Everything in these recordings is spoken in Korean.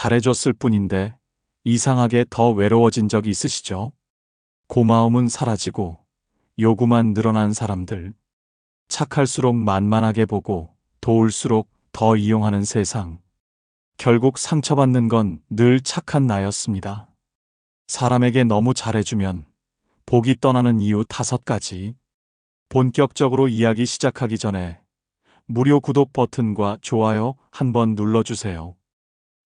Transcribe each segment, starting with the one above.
잘해줬을 뿐인데 이상하게 더 외로워진 적 있으시죠? 고마움은 사라지고 요구만 늘어난 사람들. 착할수록 만만하게 보고 도울수록 더 이용하는 세상. 결국 상처받는 건 늘 착한 나였습니다. 사람에게 너무 잘해주면 복이 떠나는 이유 5가지. 본격적으로 이야기 시작하기 전에 무료 구독 버튼과 좋아요 한번 눌러주세요.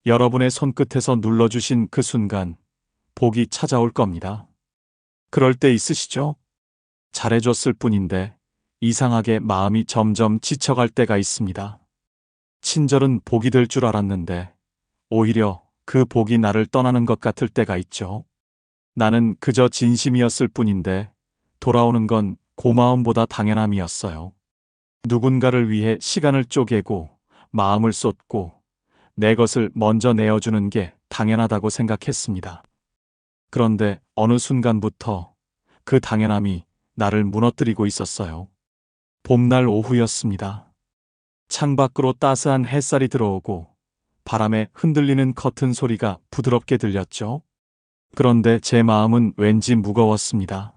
여러분의 손끝에서 눌러주신 그 순간 복이 찾아올 겁니다. 그럴 때 있으시죠? 잘해줬을 뿐인데 이상하게 마음이 점점 지쳐갈 때가 있습니다. 친절은 복이 될 줄 알았는데 오히려 그 복이 나를 떠나는 것 같을 때가 있죠. 나는 그저 진심이었을 뿐인데 돌아오는 건 고마움보다 당연함이었어요. 누군가를 위해 시간을 쪼개고 마음을 쏟고 내 것을 먼저 내어주는 게 당연하다고 생각했습니다. 그런데 어느 순간부터 그 당연함이 나를 무너뜨리고 있었어요. 봄날 오후였습니다. 창밖으로 따스한 햇살이 들어오고 바람에 흔들리는 커튼 소리가 부드럽게 들렸죠. 그런데 제 마음은 왠지 무거웠습니다.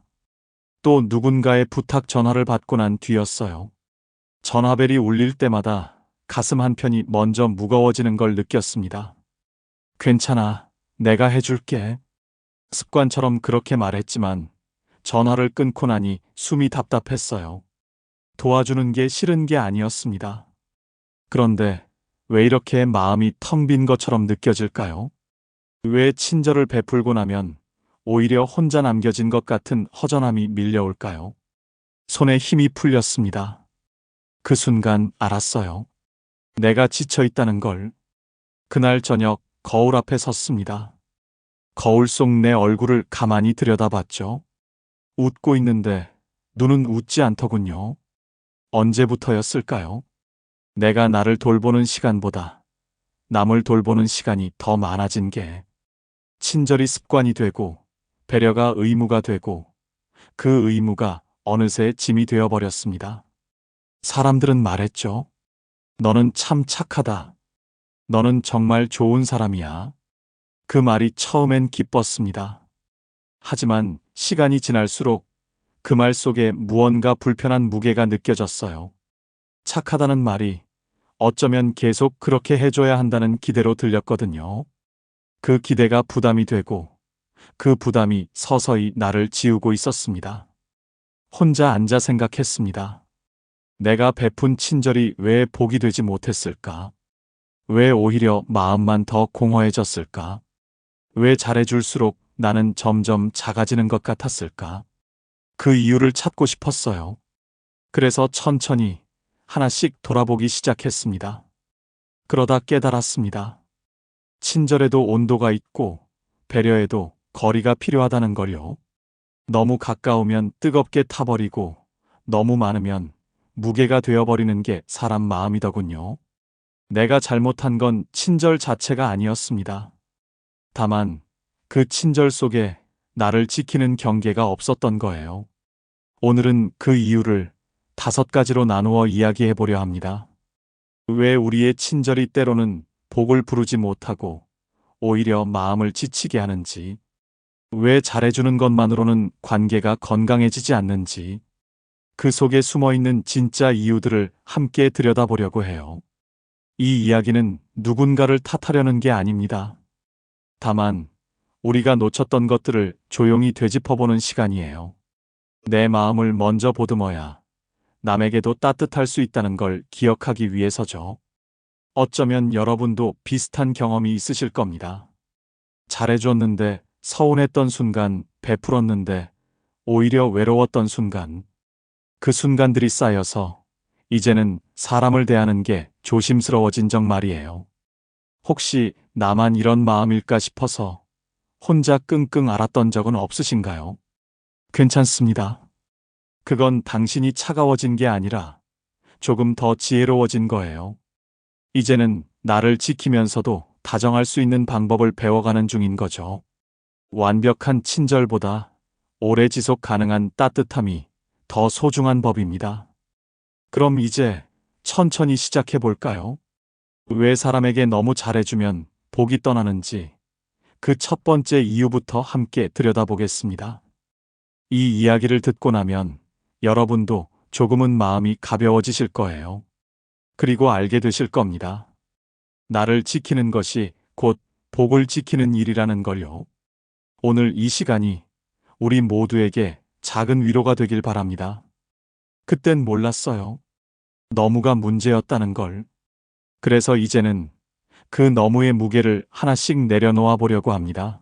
또 누군가의 부탁 전화를 받고 난 뒤였어요. 전화벨이 울릴 때마다 가슴 한편이 먼저 무거워지는 걸 느꼈습니다. 괜찮아, 내가 해줄게. 습관처럼 그렇게 말했지만 전화를 끊고 나니 숨이 답답했어요. 도와주는 게 싫은 게 아니었습니다. 그런데 왜 이렇게 마음이 텅 빈 것처럼 느껴질까요? 왜 친절을 베풀고 나면 오히려 혼자 남겨진 것 같은 허전함이 밀려올까요? 손에 힘이 풀렸습니다. 그 순간 알았어요. 내가 지쳐 있다는 걸. 그날 저녁 거울 앞에 섰습니다. 거울 속 내 얼굴을 가만히 들여다봤죠. 웃고 있는데 눈은 웃지 않더군요. 언제부터였을까요? 내가 나를 돌보는 시간보다 남을 돌보는 시간이 더 많아진 게 친절이 습관이 되고 배려가 의무가 되고 그 의무가 어느새 짐이 되어버렸습니다. 사람들은 말했죠. 너는 참 착하다. 너는 정말 좋은 사람이야. 그 말이 처음엔 기뻤습니다. 하지만 시간이 지날수록 그 말 속에 무언가 불편한 무게가 느껴졌어요. 착하다는 말이 어쩌면 계속 그렇게 해줘야 한다는 기대로 들렸거든요. 그 기대가 부담이 되고 그 부담이 서서히 나를 지우고 있었습니다. 혼자 앉아 생각했습니다. 내가 베푼 친절이 왜 복이 되지 못했을까? 왜 오히려 마음만 더 공허해졌을까? 왜 잘해줄수록 나는 점점 작아지는 것 같았을까? 그 이유를 찾고 싶었어요. 그래서 천천히 하나씩 돌아보기 시작했습니다. 그러다 깨달았습니다. 친절에도 온도가 있고 배려에도 거리가 필요하다는 걸요. 너무 가까우면 뜨겁게 타버리고 너무 많으면 무게가 되어버리는 게 사람 마음이더군요. 내가 잘못한 건 친절 자체가 아니었습니다. 다만 그 친절 속에 나를 지키는 경계가 없었던 거예요. 오늘은 그 이유를 5가지로 나누어 이야기해 보려 합니다. 왜 우리의 친절이 때로는 복을 부르지 못하고 오히려 마음을 지치게 하는지, 왜 잘해주는 것만으로는 관계가 건강해지지 않는지, 그 속에 숨어 있는 진짜 이유들을 함께 들여다보려고 해요. 이 이야기는 누군가를 탓하려는 게 아닙니다. 다만 우리가 놓쳤던 것들을 조용히 되짚어보는 시간이에요. 내 마음을 먼저 보듬어야 남에게도 따뜻할 수 있다는 걸 기억하기 위해서죠. 어쩌면 여러분도 비슷한 경험이 있으실 겁니다. 잘해줬는데 서운했던 순간, 베풀었는데 오히려 외로웠던 순간, 그 순간들이 쌓여서 이제는 사람을 대하는 게 조심스러워진 적 말이에요. 혹시 나만 이런 마음일까 싶어서 혼자 끙끙 앓았던 적은 없으신가요? 괜찮습니다. 그건 당신이 차가워진 게 아니라 조금 더 지혜로워진 거예요. 이제는 나를 지키면서도 다정할 수 있는 방법을 배워가는 중인 거죠. 완벽한 친절보다 오래 지속 가능한 따뜻함이 더 소중한 법입니다. 그럼 이제 천천히 시작해 볼까요? 왜 사람에게 너무 잘해주면 복이 떠나는지 그 첫 번째 이유부터 함께 들여다보겠습니다. 이 이야기를 듣고 나면 여러분도 조금은 마음이 가벼워지실 거예요. 그리고 알게 되실 겁니다. 나를 지키는 것이 곧 복을 지키는 일이라는 걸요. 오늘 이 시간이 우리 모두에게 작은 위로가 되길 바랍니다. 그땐 몰랐어요. 너무가 문제였다는 걸. 그래서 이제는 그 너무의 무게를 하나씩 내려놓아 보려고 합니다.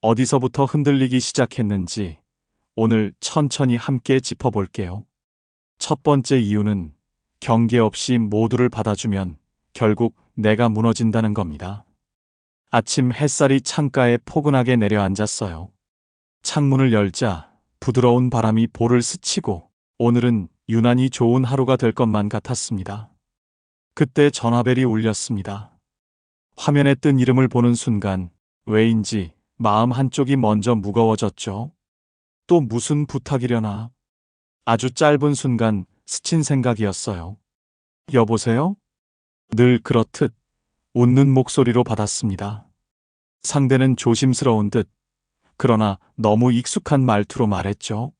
어디서부터 흔들리기 시작했는지 오늘 천천히 함께 짚어볼게요. 첫 번째 이유는 경계 없이 모두를 받아주면 결국 내가 무너진다는 겁니다. 아침 햇살이 창가에 포근하게 내려앉았어요. 창문을 열자 부드러운 바람이 볼을 스치고 오늘은 유난히 좋은 하루가 될 것만 같았습니다. 그때 전화벨이 울렸습니다. 화면에 뜬 이름을 보는 순간 왜인지 마음 한쪽이 먼저 무거워졌죠. 또 무슨 부탁이려나. 아주 짧은 순간 스친 생각이었어요. 여보세요? 늘 그렇듯 웃는 목소리로 받았습니다. 상대는 조심스러운 듯 그러나 너무 익숙한 말투로 말했죠.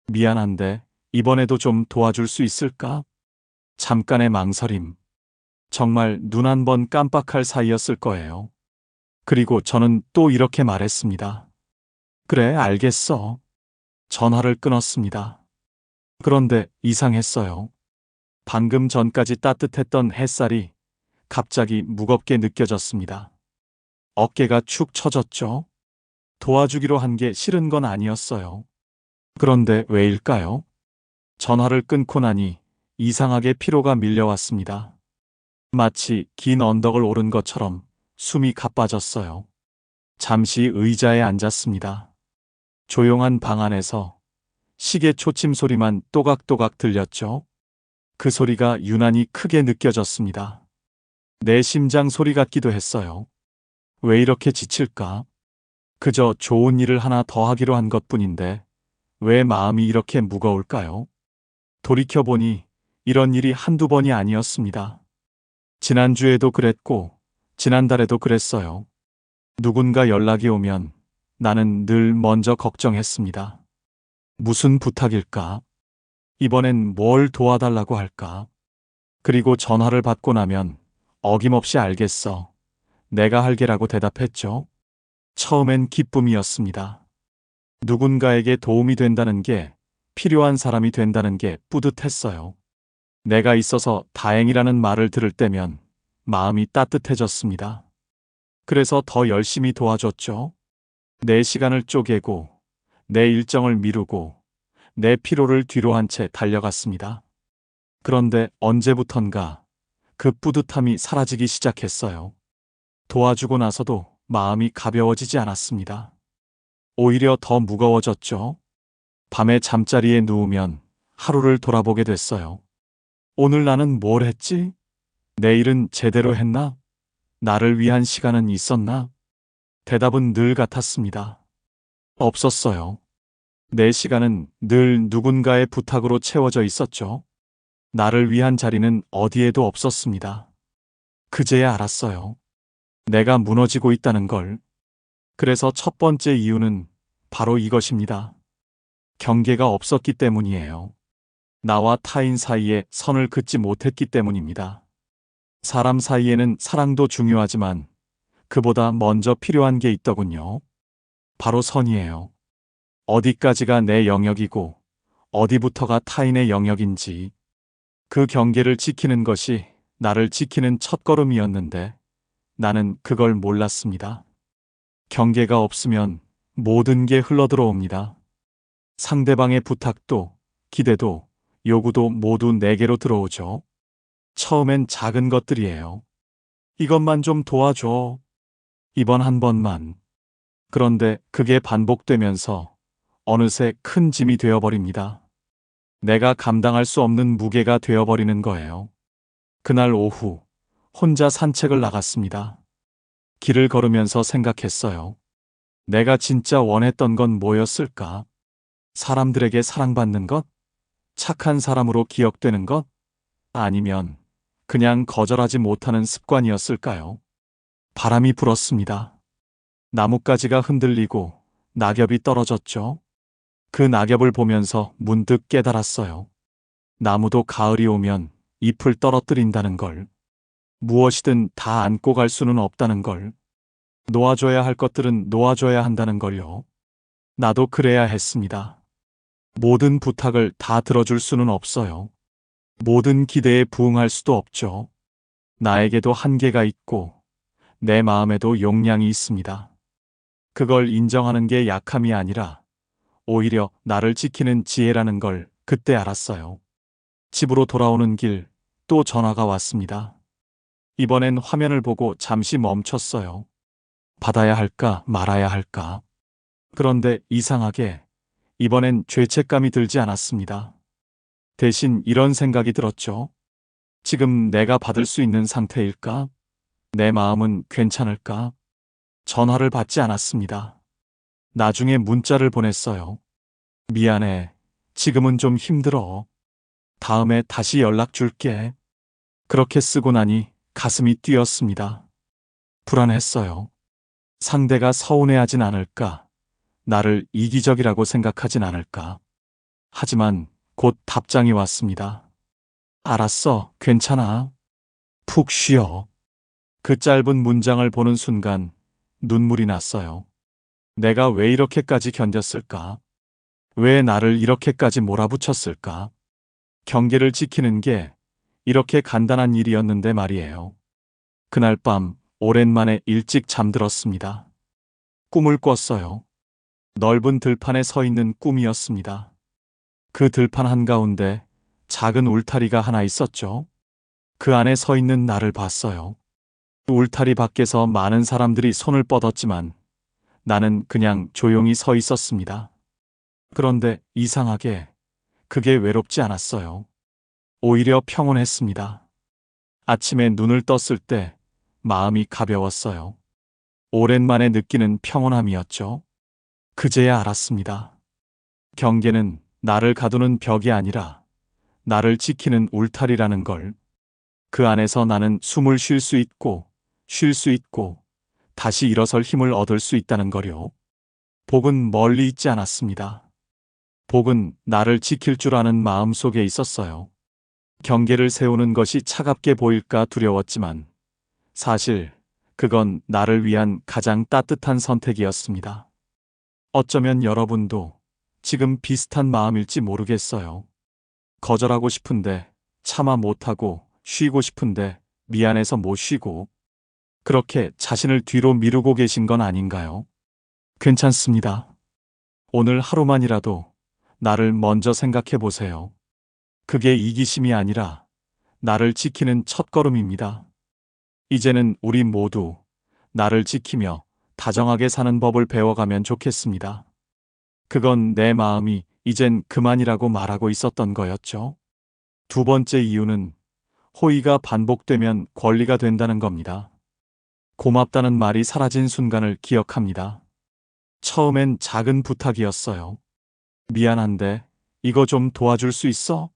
미안한데 이번에도 좀 도와줄 수 있을까? 잠깐의 망설임. 정말 눈 한 번 깜빡할 사이였을 거예요. 그리고 저는 또 이렇게 말했습니다. 그래, 알겠어. 전화를 끊었습니다. 그런데 이상했어요. 방금 전까지 따뜻했던 햇살이 갑자기 무겁게 느껴졌습니다. 어깨가 축 처졌죠? 도와주기로 한 게 싫은 건 아니었어요. 그런데 왜일까요? 전화를 끊고 나니 이상하게 피로가 밀려왔습니다. 마치 긴 언덕을 오른 것처럼 숨이 가빠졌어요. 잠시 의자에 앉았습니다. 조용한 방 안에서 시계 초침 소리만 또각또각 들렸죠. 그 소리가 유난히 크게 느껴졌습니다. 내 심장 소리 같기도 했어요. 왜 이렇게 지칠까? 그저 좋은 일을 하나 더 하기로 한 것뿐인데 왜 마음이 이렇게 무거울까요? 돌이켜보니 이런 일이 한두 번이 아니었습니다. 지난주에도 그랬고 지난달에도 그랬어요. 누군가 연락이 오면 나는 늘 먼저 걱정했습니다. 무슨 부탁일까? 이번엔 뭘 도와달라고 할까? 그리고 전화를 받고 나면 어김없이 알겠어. 내가 할게라고 대답했죠. 처음엔 기쁨이었습니다. 누군가에게 도움이 된다는 게, 필요한 사람이 된다는 게 뿌듯했어요. 내가 있어서 다행이라는 말을 들을 때면 마음이 따뜻해졌습니다. 그래서 더 열심히 도와줬죠. 내 시간을 쪼개고, 내 일정을 미루고, 내 피로를 뒤로 한 채 달려갔습니다. 그런데 언제부턴가 그 뿌듯함이 사라지기 시작했어요. 도와주고 나서도 마음이 가벼워지지 않았습니다. 오히려 더 무거워졌죠. 밤에 잠자리에 누우면 하루를 돌아보게 됐어요. 오늘 나는 뭘 했지? 내일은 제대로 했나? 나를 위한 시간은 있었나? 대답은 늘 같았습니다. 없었어요. 내 시간은 늘 누군가의 부탁으로 채워져 있었죠. 나를 위한 자리는 어디에도 없었습니다. 그제야 알았어요. 내가 무너지고 있다는 걸. 그래서 첫 번째 이유는 바로 이것입니다. 경계가 없었기 때문이에요. 나와 타인 사이에 선을 긋지 못했기 때문입니다. 사람 사이에는 사랑도 중요하지만 그보다 먼저 필요한 게 있더군요. 바로 선이에요. 어디까지가 내 영역이고 어디부터가 타인의 영역인지 그 경계를 지키는 것이 나를 지키는 첫걸음이었는데 나는 그걸 몰랐습니다. 경계가 없으면 모든 게 흘러들어옵니다. 상대방의 부탁도 기대도 요구도 모두 내게로 들어오죠. 처음엔 작은 것들이에요. 이것만 좀 도와줘. 이번 한 번만. 그런데 그게 반복되면서 어느새 큰 짐이 되어버립니다. 내가 감당할 수 없는 무게가 되어버리는 거예요. 그날 오후 혼자 산책을 나갔습니다. 길을 걸으면서 생각했어요. 내가 진짜 원했던 건 뭐였을까? 사람들에게 사랑받는 것? 착한 사람으로 기억되는 것? 아니면 그냥 거절하지 못하는 습관이었을까요? 바람이 불었습니다. 나뭇가지가 흔들리고 낙엽이 떨어졌죠. 그 낙엽을 보면서 문득 깨달았어요. 나무도 가을이 오면 잎을 떨어뜨린다는 걸. 무엇이든 다 안고 갈 수는 없다는 걸. 놓아줘야 할 것들은 놓아줘야 한다는 걸요. 나도 그래야 했습니다. 모든 부탁을 다 들어줄 수는 없어요. 모든 기대에 부응할 수도 없죠. 나에게도 한계가 있고 내 마음에도 용량이 있습니다. 그걸 인정하는 게 약함이 아니라 오히려 나를 지키는 지혜라는 걸 그때 알았어요. 집으로 돌아오는 길 또 전화가 왔습니다. 이번엔 화면을 보고 잠시 멈췄어요. 받아야 할까 말아야 할까. 그런데 이상하게 이번엔 죄책감이 들지 않았습니다. 대신 이런 생각이 들었죠. 지금 내가 받을 수 있는 상태일까? 내 마음은 괜찮을까? 전화를 받지 않았습니다. 나중에 문자를 보냈어요. 미안해. 지금은 좀 힘들어. 다음에 다시 연락 줄게. 그렇게 쓰고 나니 가슴이 뛰었습니다. 불안했어요. 상대가 서운해하진 않을까? 나를 이기적이라고 생각하진 않을까? 하지만 곧 답장이 왔습니다. 알았어, 괜찮아. 푹 쉬어. 그 짧은 문장을 보는 순간 눈물이 났어요. 내가 왜 이렇게까지 견뎠을까? 왜 나를 이렇게까지 몰아붙였을까? 경계를 지키는 게 이렇게 간단한 일이었는데 말이에요. 그날 밤 오랜만에 일찍 잠들었습니다. 꿈을 꿨어요. 넓은 들판에 서 있는 꿈이었습니다. 그 들판 한가운데 작은 울타리가 하나 있었죠. 그 안에 서 있는 나를 봤어요. 울타리 밖에서 많은 사람들이 손을 뻗었지만 나는 그냥 조용히 서 있었습니다. 그런데 이상하게 그게 외롭지 않았어요. 오히려 평온했습니다. 아침에 눈을 떴을 때 마음이 가벼웠어요. 오랜만에 느끼는 평온함이었죠. 그제야 알았습니다. 경계는 나를 가두는 벽이 아니라 나를 지키는 울타리라는 걸. 그 안에서 나는 숨을 쉴 수 있고, 쉴 수 있고, 다시 일어설 힘을 얻을 수 있다는 거요. 복은 멀리 있지 않았습니다. 복은 나를 지킬 줄 아는 마음 속에 있었어요. 경계를 세우는 것이 차갑게 보일까 두려웠지만 사실 그건 나를 위한 가장 따뜻한 선택이었습니다. 어쩌면 여러분도 지금 비슷한 마음일지 모르겠어요. 거절하고 싶은데 차마 못하고 쉬고 싶은데 미안해서 못 쉬고 그렇게 자신을 뒤로 미루고 계신 건 아닌가요? 괜찮습니다. 오늘 하루만이라도 나를 먼저 생각해 보세요. 그게 이기심이 아니라 나를 지키는 첫걸음입니다. 이제는 우리 모두 나를 지키며 다정하게 사는 법을 배워가면 좋겠습니다. 그건 내 마음이 이젠 그만이라고 말하고 있었던 거였죠. 두 번째 이유는 호의가 반복되면 권리가 된다는 겁니다. 고맙다는 말이 사라진 순간을 기억합니다. 처음엔 작은 부탁이었어요. 미안한데 이거 좀 도와줄 수 있어?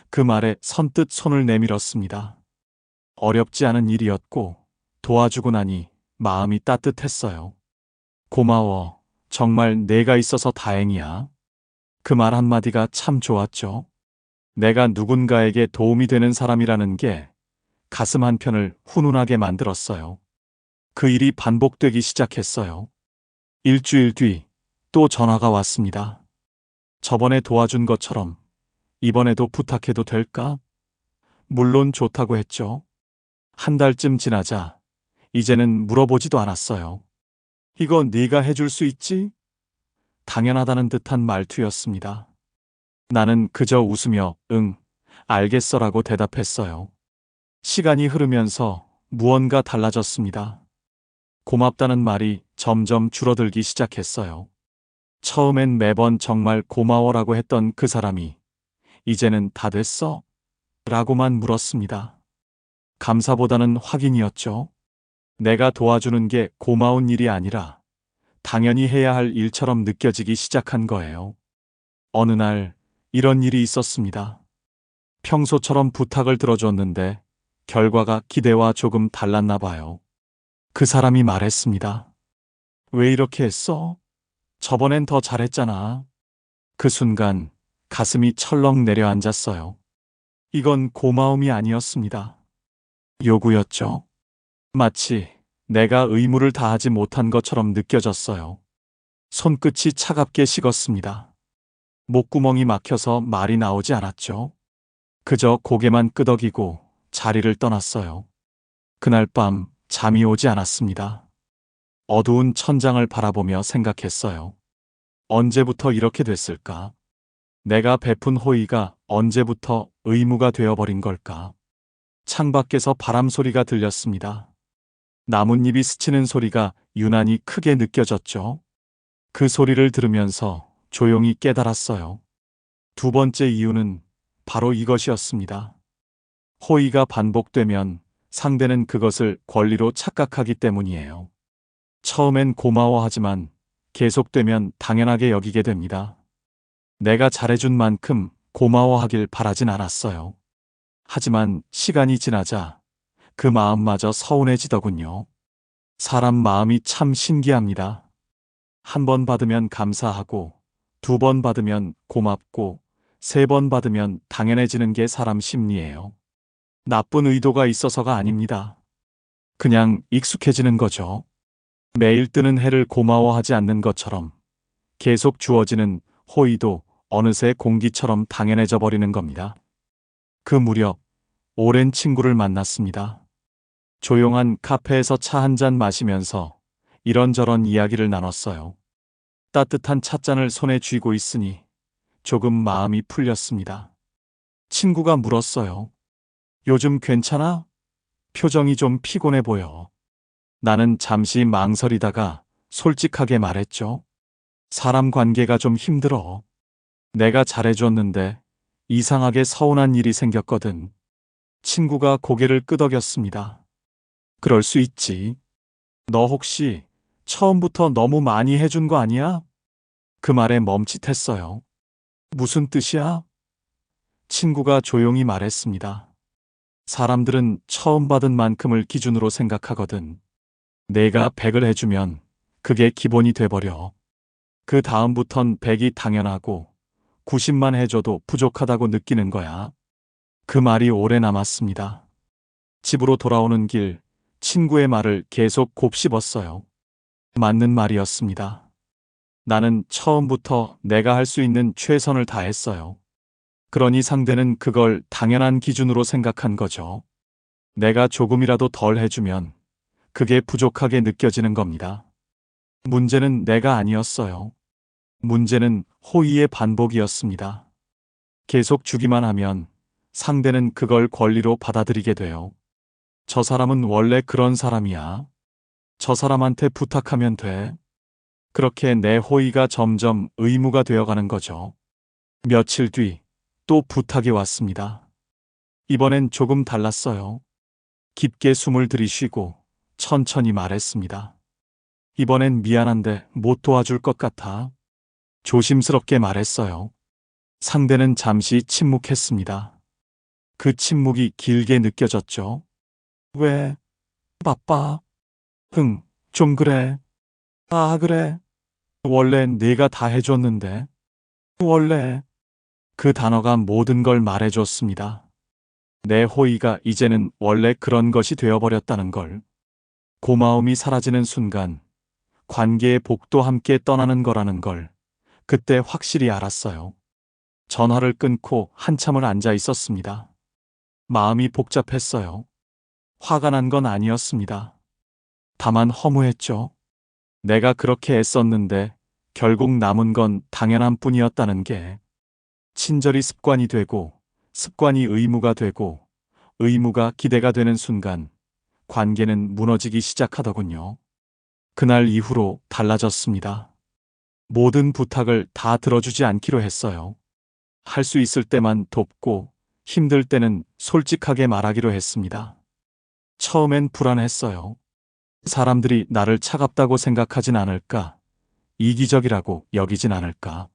그 말에 선뜻 손을 내밀었습니다. 어렵지 않은 일이었고 도와주고 나니 마음이 따뜻했어요. 고마워. 정말 내가 있어서 다행이야. 그 말 한마디가 참 좋았죠. 내가 누군가에게 도움이 되는 사람이라는 게 가슴 한편을 훈훈하게 만들었어요. 그 일이 반복되기 시작했어요. 일주일 뒤 또 전화가 왔습니다. 저번에 도와준 것처럼 이번에도 부탁해도 될까? 물론 좋다고 했죠. 한 달쯤 지나자 이제는 물어보지도 않았어요. 이거 네가 해줄 수 있지? 당연하다는 듯한 말투였습니다. 나는 그저 웃으며 응, 알겠어라고 대답했어요. 시간이 흐르면서 무언가 달라졌습니다. 고맙다는 말이 점점 줄어들기 시작했어요. 처음엔 매번 정말 고마워라고 했던 그 사람이 이제는 다 됐어? 라고만 물었습니다. 감사보다는 확인이었죠. 내가 도와주는 게 고마운 일이 아니라 당연히 해야 할 일처럼 느껴지기 시작한 거예요. 어느 날 이런 일이 있었습니다. 평소처럼 부탁을 들어줬는데 결과가 기대와 조금 달랐나 봐요. 그 사람이 말했습니다. 왜 이렇게 했어? 저번엔 더 잘했잖아. 그 순간 가슴이 철렁 내려앉았어요. 이건 고마움이 아니었습니다. 요구였죠. 마치 내가 의무를 다하지 못한 것처럼 느껴졌어요. 손끝이 차갑게 식었습니다. 목구멍이 막혀서 말이 나오지 않았죠. 그저 고개만 끄덕이고 자리를 떠났어요. 그날 밤 잠이 오지 않았습니다. 어두운 천장을 바라보며 생각했어요. 언제부터 이렇게 됐을까? 내가 베푼 호의가 언제부터 의무가 되어버린 걸까? 창밖에서 바람 소리가 들렸습니다. 나뭇잎이 스치는 소리가 유난히 크게 느껴졌죠. 그 소리를 들으면서 조용히 깨달았어요. 두 번째 이유는 바로 이것이었습니다. 호의가 반복되면 상대는 그것을 권리로 착각하기 때문이에요. 처음엔 고마워하지만 계속되면 당연하게 여기게 됩니다. 내가 잘해준 만큼 고마워하길 바라진 않았어요. 하지만 시간이 지나자 그 마음마저 서운해지더군요. 사람 마음이 참 신기합니다. 한 번 받으면 감사하고, 두 번 받으면 고맙고, 세 번 받으면 당연해지는 게 사람 심리예요. 나쁜 의도가 있어서가 아닙니다. 그냥 익숙해지는 거죠. 매일 뜨는 해를 고마워하지 않는 것처럼 계속 주어지는 호의도 어느새 공기처럼 당연해져 버리는 겁니다. 그 무렵 오랜 친구를 만났습니다. 조용한 카페에서 차 한 잔 마시면서 이런저런 이야기를 나눴어요. 따뜻한 찻잔을 손에 쥐고 있으니 조금 마음이 풀렸습니다. 친구가 물었어요. 요즘 괜찮아? 표정이 좀 피곤해 보여. 나는 잠시 망설이다가 솔직하게 말했죠. 사람 관계가 좀 힘들어. 내가 잘해줬는데 이상하게 서운한 일이 생겼거든. 친구가 고개를 끄덕였습니다. 그럴 수 있지. 너 혹시 처음부터 너무 많이 해준 거 아니야? 그 말에 멈칫했어요. 무슨 뜻이야? 친구가 조용히 말했습니다. 사람들은 처음 받은 만큼을 기준으로 생각하거든. 내가 100을 해주면 그게 기본이 돼버려. 그 다음부턴 100이 당연하고 90만 해줘도 부족하다고 느끼는 거야. 그 말이 오래 남았습니다. 집으로 돌아오는 길, 친구의 말을 계속 곱씹었어요. 맞는 말이었습니다. 나는 처음부터 내가 할 수 있는 최선을 다했어요. 그러니 상대는 그걸 당연한 기준으로 생각한 거죠. 내가 조금이라도 덜 해주면 그게 부족하게 느껴지는 겁니다. 문제는 내가 아니었어요. 문제는 호의의 반복이었습니다. 계속 주기만 하면 상대는 그걸 권리로 받아들이게 돼요. 저 사람은 원래 그런 사람이야. 저 사람한테 부탁하면 돼. 그렇게 내 호의가 점점 의무가 되어가는 거죠. 며칠 뒤 또 부탁이 왔습니다. 이번엔 조금 달랐어요. 깊게 숨을 들이쉬고 천천히 말했습니다. 이번엔 미안한데 못 도와줄 것 같아. 조심스럽게 말했어요. 상대는 잠시 침묵했습니다. 그 침묵이 길게 느껴졌죠. 왜? 바빠. 응, 좀 그래. 아, 그래. 원래 내가 다 해줬는데. 원래. 그 단어가 모든 걸 말해줬습니다. 내 호의가 이제는 원래 그런 것이 되어버렸다는 걸. 고마움이 사라지는 순간 관계의 복도 함께 떠나는 거라는 걸 그때 확실히 알았어요. 전화를 끊고 한참을 앉아 있었습니다. 마음이 복잡했어요. 화가 난 건 아니었습니다. 다만 허무했죠. 내가 그렇게 애썼는데 결국 남은 건 당연한 뿐이었다는 게. 친절이 습관이 되고 습관이 의무가 되고 의무가 기대가 되는 순간 관계는 무너지기 시작하더군요. 그날 이후로 달라졌습니다. 모든 부탁을 다 들어주지 않기로 했어요. 할 수 있을 때만 돕고 힘들 때는 솔직하게 말하기로 했습니다. 처음엔 불안했어요. 사람들이 나를 차갑다고 생각하진 않을까, 이기적이라고 여기진 않을까.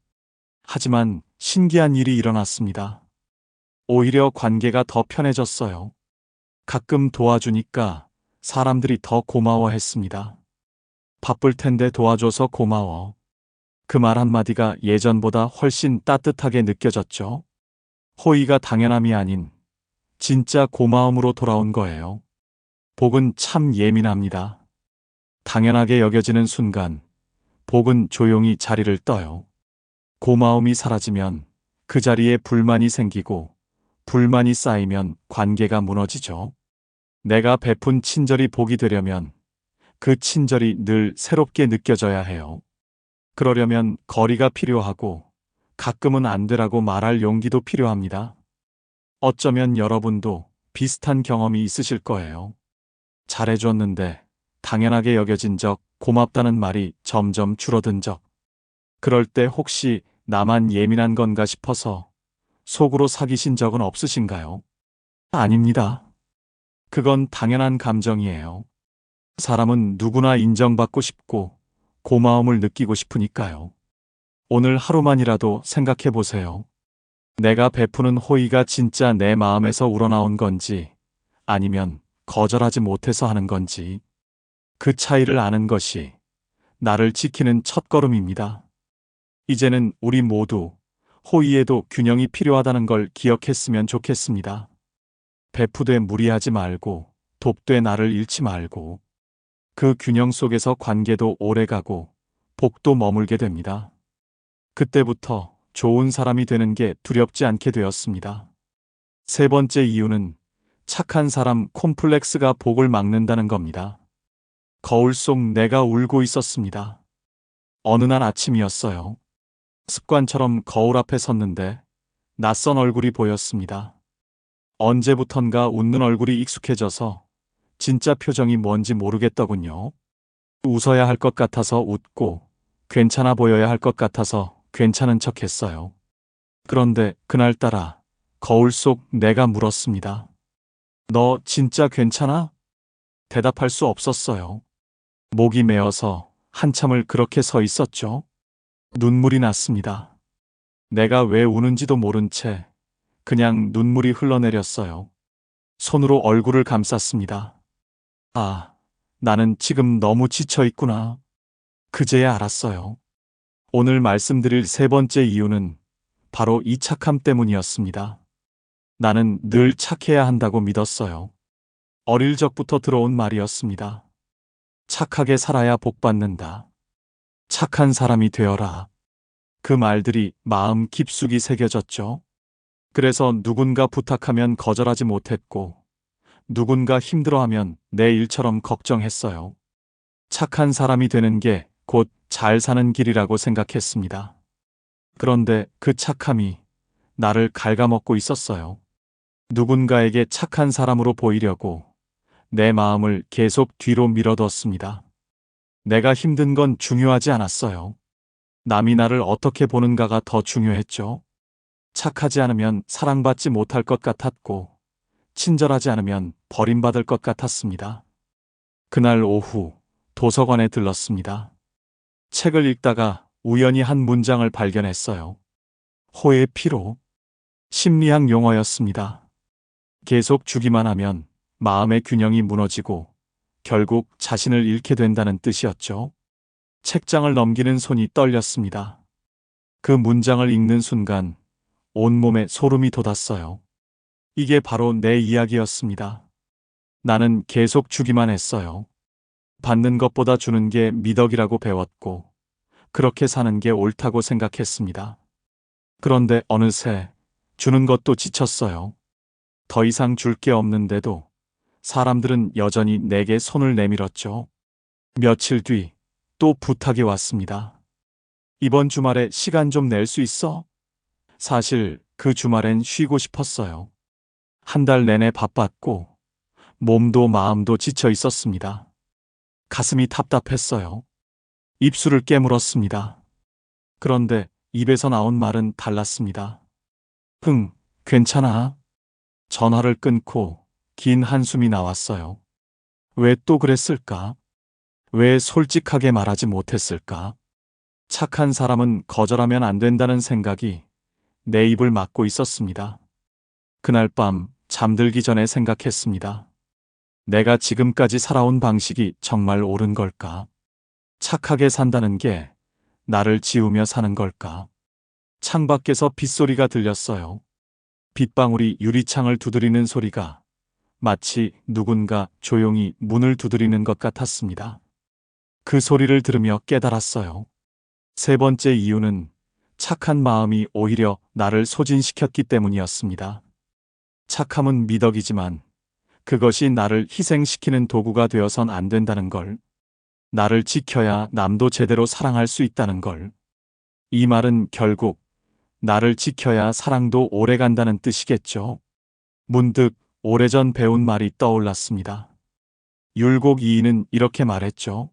하지만 신기한 일이 일어났습니다. 오히려 관계가 더 편해졌어요. 가끔 도와주니까 사람들이 더 고마워했습니다. 바쁠 텐데 도와줘서 고마워. 그 말 한마디가 예전보다 훨씬 따뜻하게 느껴졌죠. 호의가 당연함이 아닌 진짜 고마움으로 돌아온 거예요. 복은 참 예민합니다. 당연하게 여겨지는 순간 복은 조용히 자리를 떠요. 고마움이 사라지면 그 자리에 불만이 생기고 불만이 쌓이면 관계가 무너지죠. 내가 베푼 친절이 복이 되려면 그 친절이 늘 새롭게 느껴져야 해요. 그러려면 거리가 필요하고 가끔은 안 되라고 말할 용기도 필요합니다. 어쩌면 여러분도 비슷한 경험이 있으실 거예요. 잘해줬는데 당연하게 여겨진 적, 고맙다는 말이 점점 줄어든 적. 그럴 때 혹시 나만 예민한 건가 싶어서 속으로 사귀신 적은 없으신가요? 아닙니다. 그건 당연한 감정이에요. 사람은 누구나 인정받고 싶고 고마움을 느끼고 싶으니까요. 오늘 하루만이라도 생각해 보세요. 내가 베푸는 호의가 진짜 내 마음에서 우러나온 건지 아니면 거절하지 못해서 하는 건지 그 차이를 아는 것이 나를 지키는 첫걸음입니다. 이제는 우리 모두 호의에도 균형이 필요하다는 걸 기억했으면 좋겠습니다. 베푸되 무리하지 말고 돕되 나를 잃지 말고 그 균형 속에서 관계도 오래가고 복도 머물게 됩니다. 그때부터 좋은 사람이 되는 게 두렵지 않게 되었습니다. 세 번째 이유는 착한 사람 콤플렉스가 복을 막는다는 겁니다. 거울 속 내가 울고 있었습니다. 어느 날 아침이었어요. 습관처럼 거울 앞에 섰는데 낯선 얼굴이 보였습니다. 언제부턴가 웃는 얼굴이 익숙해져서 진짜 표정이 뭔지 모르겠더군요. 웃어야 할 것 같아서 웃고 괜찮아 보여야 할 것 같아서 괜찮은 척 했어요. 그런데 그날따라 거울 속 내가 물었습니다. 너 진짜 괜찮아? 대답할 수 없었어요. 목이 메어서 한참을 그렇게 서 있었죠. 눈물이 났습니다. 내가 왜 우는지도 모른 채 그냥 눈물이 흘러내렸어요. 손으로 얼굴을 감쌌습니다. 아, 나는 지금 너무 지쳐 있구나. 그제야 알았어요. 오늘 말씀드릴 세 번째 이유는 바로 이 착함 때문이었습니다. 나는 늘 착해야 한다고 믿었어요. 어릴 적부터 들어온 말이었습니다. 착하게 살아야 복 받는다. 착한 사람이 되어라. 그 말들이 마음 깊숙이 새겨졌죠. 그래서 누군가 부탁하면 거절하지 못했고, 누군가 힘들어하면 내 일처럼 걱정했어요. 착한 사람이 되는 게 곧 잘 사는 길이라고 생각했습니다. 그런데 그 착함이 나를 갉아먹고 있었어요. 누군가에게 착한 사람으로 보이려고 내 마음을 계속 뒤로 밀어뒀습니다. 내가 힘든 건 중요하지 않았어요. 남이 나를 어떻게 보는가가 더 중요했죠. 착하지 않으면 사랑받지 못할 것 같았고, 친절하지 않으면 버림받을 것 같았습니다. 그날 오후 도서관에 들렀습니다. 책을 읽다가 우연히 한 문장을 발견했어요. 호의 피로. 심리학 용어였습니다. 계속 주기만 하면 마음의 균형이 무너지고 결국 자신을 잃게 된다는 뜻이었죠. 책장을 넘기는 손이 떨렸습니다. 그 문장을 읽는 순간 온몸에 소름이 돋았어요. 이게 바로 내 이야기였습니다. 나는 계속 주기만 했어요. 받는 것보다 주는 게 미덕이라고 배웠고, 그렇게 사는 게 옳다고 생각했습니다. 그런데 어느새 주는 것도 지쳤어요. 더 이상 줄 게 없는데도 사람들은 여전히 내게 손을 내밀었죠. 며칠 뒤 또 부탁이 왔습니다. 이번 주말에 시간 좀 낼 수 있어? 사실 그 주말엔 쉬고 싶었어요. 한 달 내내 바빴고 몸도 마음도 지쳐 있었습니다. 가슴이 답답했어요. 입술을 깨물었습니다. 그런데 입에서 나온 말은 달랐습니다. 괜찮아. 전화를 끊고 긴 한숨이 나왔어요. 왜 또 그랬을까? 왜 솔직하게 말하지 못했을까? 착한 사람은 거절하면 안 된다는 생각이 내 입을 막고 있었습니다. 그날 밤 잠들기 전에 생각했습니다. 내가 지금까지 살아온 방식이 정말 옳은 걸까? 착하게 산다는 게 나를 지우며 사는 걸까? 창밖에서 빗소리가 들렸어요. 빗방울이 유리창을 두드리는 소리가 마치 누군가 조용히 문을 두드리는 것 같았습니다. 그 소리를 들으며 깨달았어요. 세 번째 이유는 착한 마음이 오히려 나를 소진시켰기 때문이었습니다. 착함은 미덕이지만 그것이 나를 희생시키는 도구가 되어선 안 된다는 걸, 나를 지켜야 남도 제대로 사랑할 수 있다는 걸. 이 말은 결국 나를 지켜야 사랑도 오래 간다는 뜻이겠죠. 문득 오래전 배운 말이 떠올랐습니다. 율곡 이인은 이렇게 말했죠.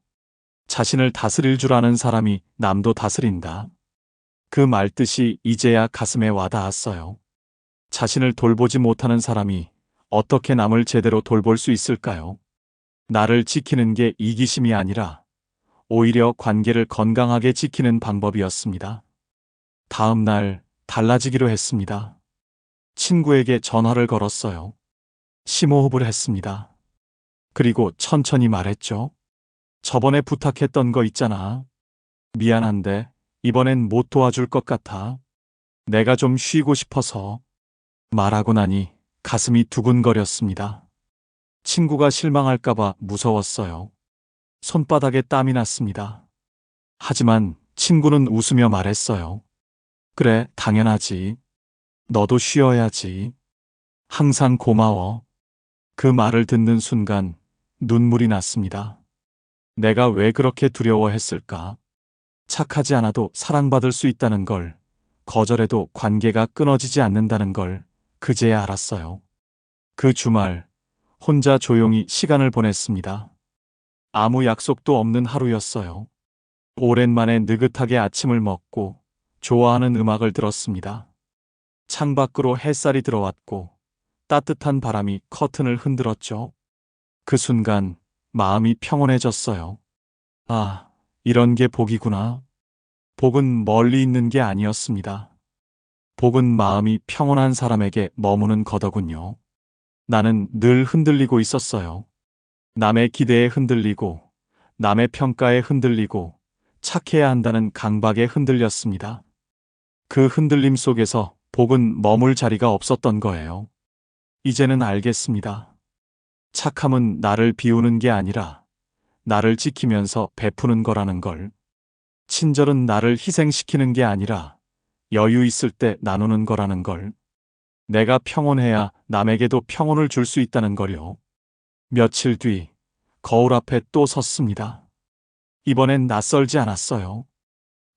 자신을 다스릴 줄 아는 사람이 남도 다스린다. 그 말뜻이 이제야 가슴에 와닿았어요. 자신을 돌보지 못하는 사람이 어떻게 남을 제대로 돌볼 수 있을까요? 나를 지키는 게 이기심이 아니라 오히려 관계를 건강하게 지키는 방법이었습니다. 다음 날 달라지기로 했습니다. 친구에게 전화를 걸었어요. 심호흡을 했습니다. 그리고 천천히 말했죠. 저번에 부탁했던 거 있잖아. 미안한데 이번엔 못 도와줄 것 같아. 내가 좀 쉬고 싶어서. 말하고 나니 가슴이 두근거렸습니다. 친구가 실망할까봐 무서웠어요. 손바닥에 땀이 났습니다. 하지만 친구는 웃으며 말했어요. 그래, 당연하지. 너도 쉬어야지. 항상 고마워. 그 말을 듣는 순간 눈물이 났습니다. 내가 왜 그렇게 두려워했을까? 착하지 않아도 사랑받을 수 있다는 걸, 거절해도 관계가 끊어지지 않는다는 걸 그제야 알았어요. 그 주말 혼자 조용히 시간을 보냈습니다. 아무 약속도 없는 하루였어요. 오랜만에 느긋하게 아침을 먹고 좋아하는 음악을 들었습니다. 창밖으로 햇살이 들어왔고 따뜻한 바람이 커튼을 흔들었죠. 그 순간 마음이 평온해졌어요. 아, 이런 게 복이구나. 복은 멀리 있는 게 아니었습니다. 복은 마음이 평온한 사람에게 머무는 거더군요. 나는 늘 흔들리고 있었어요. 남의 기대에 흔들리고, 남의 평가에 흔들리고, 착해야 한다는 강박에 흔들렸습니다. 그 흔들림 속에서 복은 머물 자리가 없었던 거예요. 이제는 알겠습니다. 착함은 나를 비우는 게 아니라 나를 지키면서 베푸는 거라는 걸. 친절은 나를 희생시키는 게 아니라 여유 있을 때 나누는 거라는 걸. 내가 평온해야 남에게도 평온을 줄 수 있다는 걸요. 며칠 뒤 거울 앞에 또 섰습니다. 이번엔 낯설지 않았어요.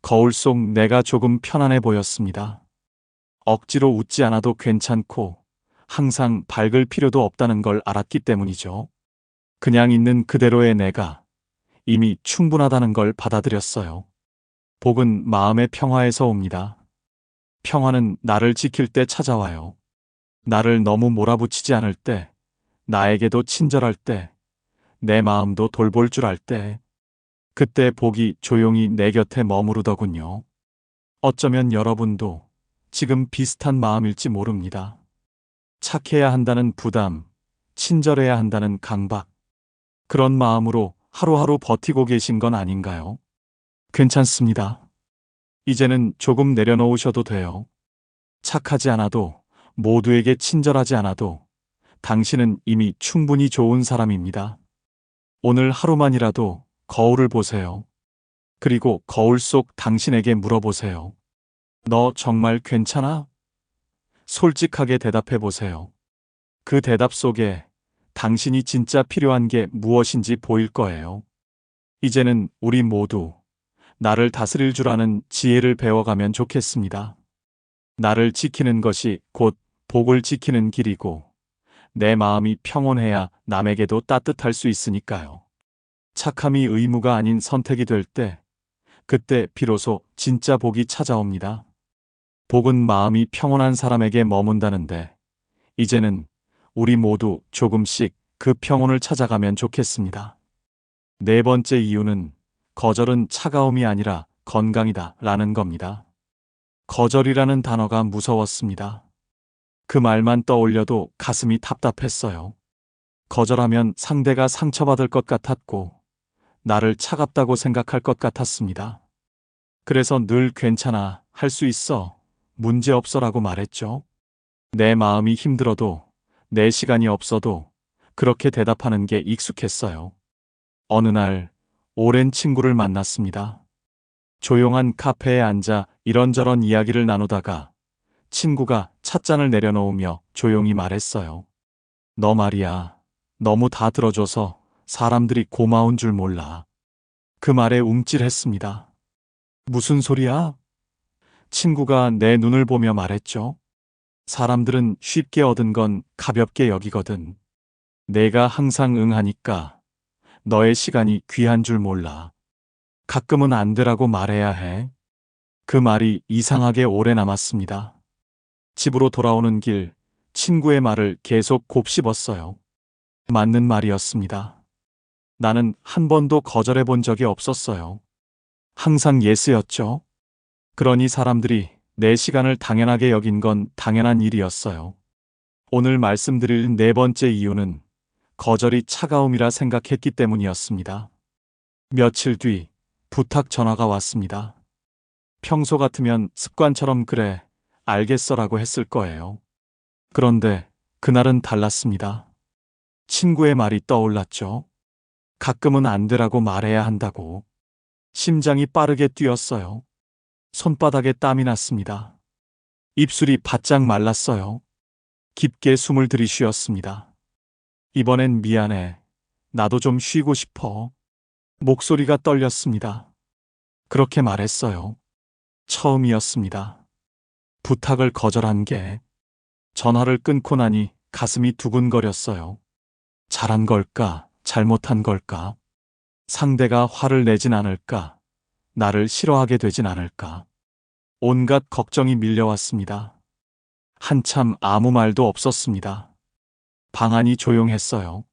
거울 속 내가 조금 편안해 보였습니다. 억지로 웃지 않아도 괜찮고 항상 밝을 필요도 없다는 걸 알았기 때문이죠. 그냥 있는 그대로의 내가 이미 충분하다는 걸 받아들였어요. 복은 마음의 평화에서 옵니다. 평화는 나를 지킬 때 찾아와요. 나를 너무 몰아붙이지 않을 때, 나에게도 친절할 때, 내 마음도 돌볼 줄 알 때, 그때 복이 조용히 내 곁에 머무르더군요. 어쩌면 여러분도 지금 비슷한 마음일지 모릅니다. 착해야 한다는 부담, 친절해야 한다는 강박, 그런 마음으로 하루하루 버티고 계신 건 아닌가요? 괜찮습니다. 이제는 조금 내려놓으셔도 돼요. 착하지 않아도, 모두에게 친절하지 않아도 당신은 이미 충분히 좋은 사람입니다. 오늘 하루만이라도 거울을 보세요. 그리고 거울 속 당신에게 물어보세요. 너 정말 괜찮아? 솔직하게 대답해 보세요. 그 대답 속에 당신이 진짜 필요한 게 무엇인지 보일 거예요. 이제는 우리 모두 나를 다스릴 줄 아는 지혜를 배워가면 좋겠습니다. 나를 지키는 것이 곧 복을 지키는 길이고, 내 마음이 평온해야 남에게도 따뜻할 수 있으니까요. 착함이 의무가 아닌 선택이 될 때, 그때 비로소 진짜 복이 찾아옵니다. 복은 마음이 평온한 사람에게 머문다는데, 이제는 우리 모두 조금씩 그 평온을 찾아가면 좋겠습니다. 네 번째 이유는 거절은 차가움이 아니라 건강이다 라는 겁니다. 거절이라는 단어가 무서웠습니다. 그 말만 떠올려도 가슴이 답답했어요. 거절하면 상대가 상처받을 것 같았고, 나를 차갑다고 생각할 것 같았습니다. 그래서 늘 괜찮아, 할 수 있어, 문제 없어라고 말했죠. 내 마음이 힘들어도, 내 시간이 없어도 그렇게 대답하는 게 익숙했어요. 어느 날, 오랜 친구를 만났습니다. 조용한 카페에 앉아 이런저런 이야기를 나누다가 친구가 찻잔을 내려놓으며 조용히 말했어요. 너 말이야, 너무 다 들어줘서 사람들이 고마운 줄 몰라. 그 말에 움찔했습니다. 무슨 소리야? 친구가 내 눈을 보며 말했죠. 사람들은 쉽게 얻은 건 가볍게 여기거든. 내가 항상 응하니까 너의 시간이 귀한 줄 몰라. 가끔은 안 되라고 말해야 해. 그 말이 이상하게 오래 남았습니다. 집으로 돌아오는 길, 친구의 말을 계속 곱씹었어요. 맞는 말이었습니다. 나는 한 번도 거절해 본 적이 없었어요. 항상 예스였죠. 그러니 사람들이 내 시간을 당연하게 여긴 건 당연한 일이었어요. 오늘 말씀드릴 네 번째 이유는 거절이 차가움이라 생각했기 때문이었습니다. 며칠 뒤 부탁 전화가 왔습니다. 평소 같으면 습관처럼 그래, 알겠어라고 했을 거예요. 그런데 그날은 달랐습니다. 친구의 말이 떠올랐죠. 가끔은 안 되라고 말해야 한다고. 심장이 빠르게 뛰었어요. 손바닥에 땀이 났습니다. 입술이 바짝 말랐어요. 깊게 숨을 들이쉬었습니다. 이번엔 미안해. 나도 좀 쉬고 싶어. 목소리가 떨렸습니다. 그렇게 말했어요. 처음이었습니다. 부탁을 거절한 게. 전화를 끊고 나니 가슴이 두근거렸어요. 잘한 걸까? 잘못한 걸까? 상대가 화를 내진 않을까? 나를 싫어하게 되진 않을까? 온갖 걱정이 밀려왔습니다. 한참 아무 말도 없었습니다. 방 안이 조용했어요.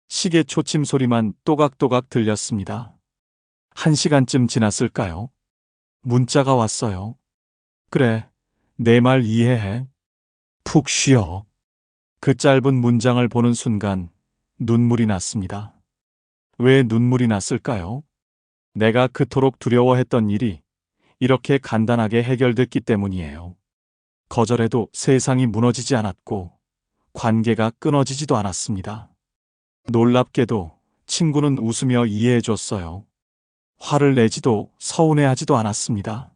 시계 초침 소리만 또각또각 들렸습니다. 1시간쯤 지났을까요? 문자가 왔어요. 그래, 내 말 이해해. 푹 쉬어. 그 짧은 문장을 보는 순간 눈물이 났습니다. 왜 눈물이 났을까요? 내가 그토록 두려워했던 일이 이렇게 간단하게 해결됐기 때문이에요. 거절해도 세상이 무너지지 않았고 관계가 끊어지지도 않았습니다. 놀랍게도 친구는 웃으며 이해해줬어요. 화를 내지도 서운해하지도 않았습니다.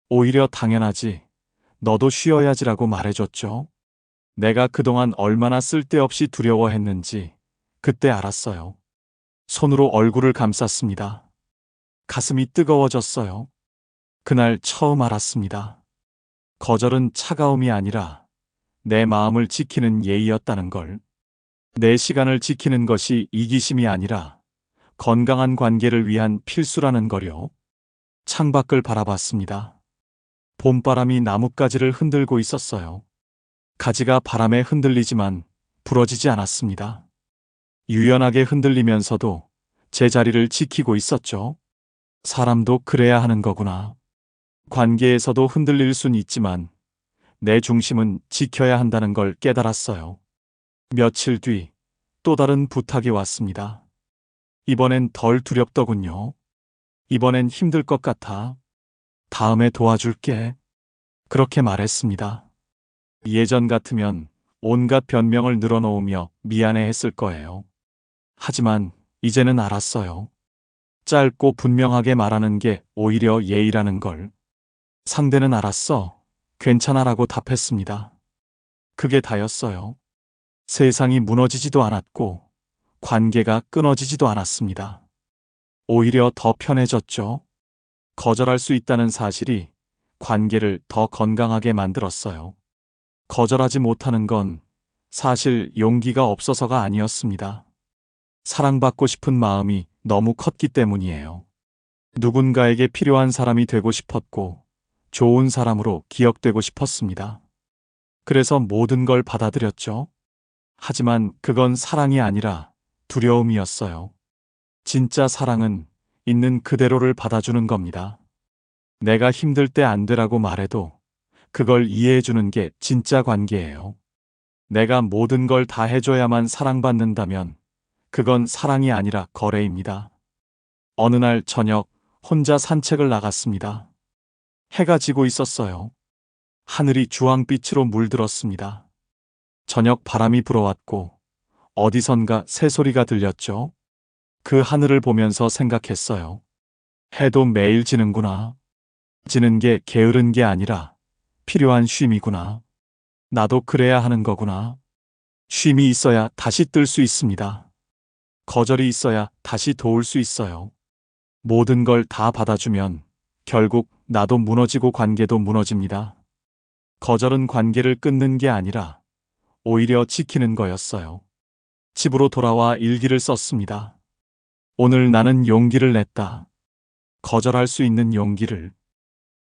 오히려 당연하지, 너도 쉬어야지라고 말해줬죠. 내가 그동안 얼마나 쓸데없이 두려워했는지 그때 알았어요. 손으로 얼굴을 감쌌습니다. 가슴이 뜨거워졌어요. 그날 처음 알았습니다. 거절은 차가움이 아니라 내 마음을 지키는 예의였다는 걸. 내 시간을 지키는 것이 이기심이 아니라 건강한 관계를 위한 필수라는 거요. 창밖을 바라봤습니다. 봄바람이 나뭇가지를 흔들고 있었어요. 가지가 바람에 흔들리지만 부러지지 않았습니다. 유연하게 흔들리면서도 제 자리를 지키고 있었죠. 사람도 그래야 하는 거구나. 관계에서도 흔들릴 순 있지만 내 중심은 지켜야 한다는 걸 깨달았어요. 며칠 뒤 또 다른 부탁이 왔습니다. 이번엔 덜 두렵더군요. 이번엔 힘들 것 같아. 다음에 도와줄게. 그렇게 말했습니다. 예전 같으면 온갖 변명을 늘어놓으며 미안해 했을 거예요. 하지만 이제는 알았어요. 짧고 분명하게 말하는 게 오히려 예의라는 걸. 상대는 알았어. 괜찮아라고 답했습니다. 그게 다였어요. 세상이 무너지지도 않았고 관계가 끊어지지도 않았습니다. 오히려 더 편해졌죠. 거절할 수 있다는 사실이 관계를 더 건강하게 만들었어요. 거절하지 못하는 건 사실 용기가 없어서가 아니었습니다. 사랑받고 싶은 마음이 너무 컸기 때문이에요. 누군가에게 필요한 사람이 되고 싶었고 좋은 사람으로 기억되고 싶었습니다. 그래서 모든 걸 받아들였죠. 하지만 그건 사랑이 아니라 두려움이었어요. 진짜 사랑은 있는 그대로를 받아주는 겁니다. 내가 힘들 때 안 되라고 말해도 그걸 이해해주는 게 진짜 관계예요. 내가 모든 걸 다 해줘야만 사랑받는다면 그건 사랑이 아니라 거래입니다. 어느 날 저녁 혼자 산책을 나갔습니다. 해가 지고 있었어요. 하늘이 주황빛으로 물들었습니다. 저녁 바람이 불어왔고 어디선가 새소리가 들렸죠. 그 하늘을 보면서 생각했어요. 해도 매일 지는구나. 지는 게 게으른 게 아니라 필요한 쉼이구나. 나도 그래야 하는 거구나. 쉼이 있어야 다시 뜰 수 있습니다. 거절이 있어야 다시 도울 수 있어요. 모든 걸 다 받아주면 결국 나도 무너지고 관계도 무너집니다. 거절은 관계를 끊는 게 아니라 오히려 지키는 거였어요. 집으로 돌아와 일기를 썼습니다. 오늘 나는 용기를 냈다. 거절할 수 있는 용기를.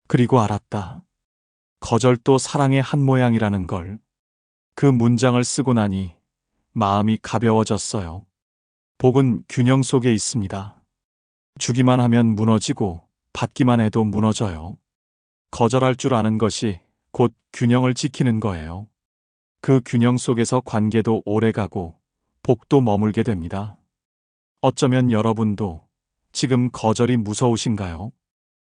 그리고 알았다. 거절도 사랑의 한 모양이라는 걸. 그 문장을 쓰고 나니 마음이 가벼워졌어요. 복은 균형 속에 있습니다. 주기만 하면 무너지고 받기만 해도 무너져요. 거절할 줄 아는 것이 곧 균형을 지키는 거예요. 그 균형 속에서 관계도 오래가고 복도 머물게 됩니다. 어쩌면 여러분도 지금 거절이 무서우신가요?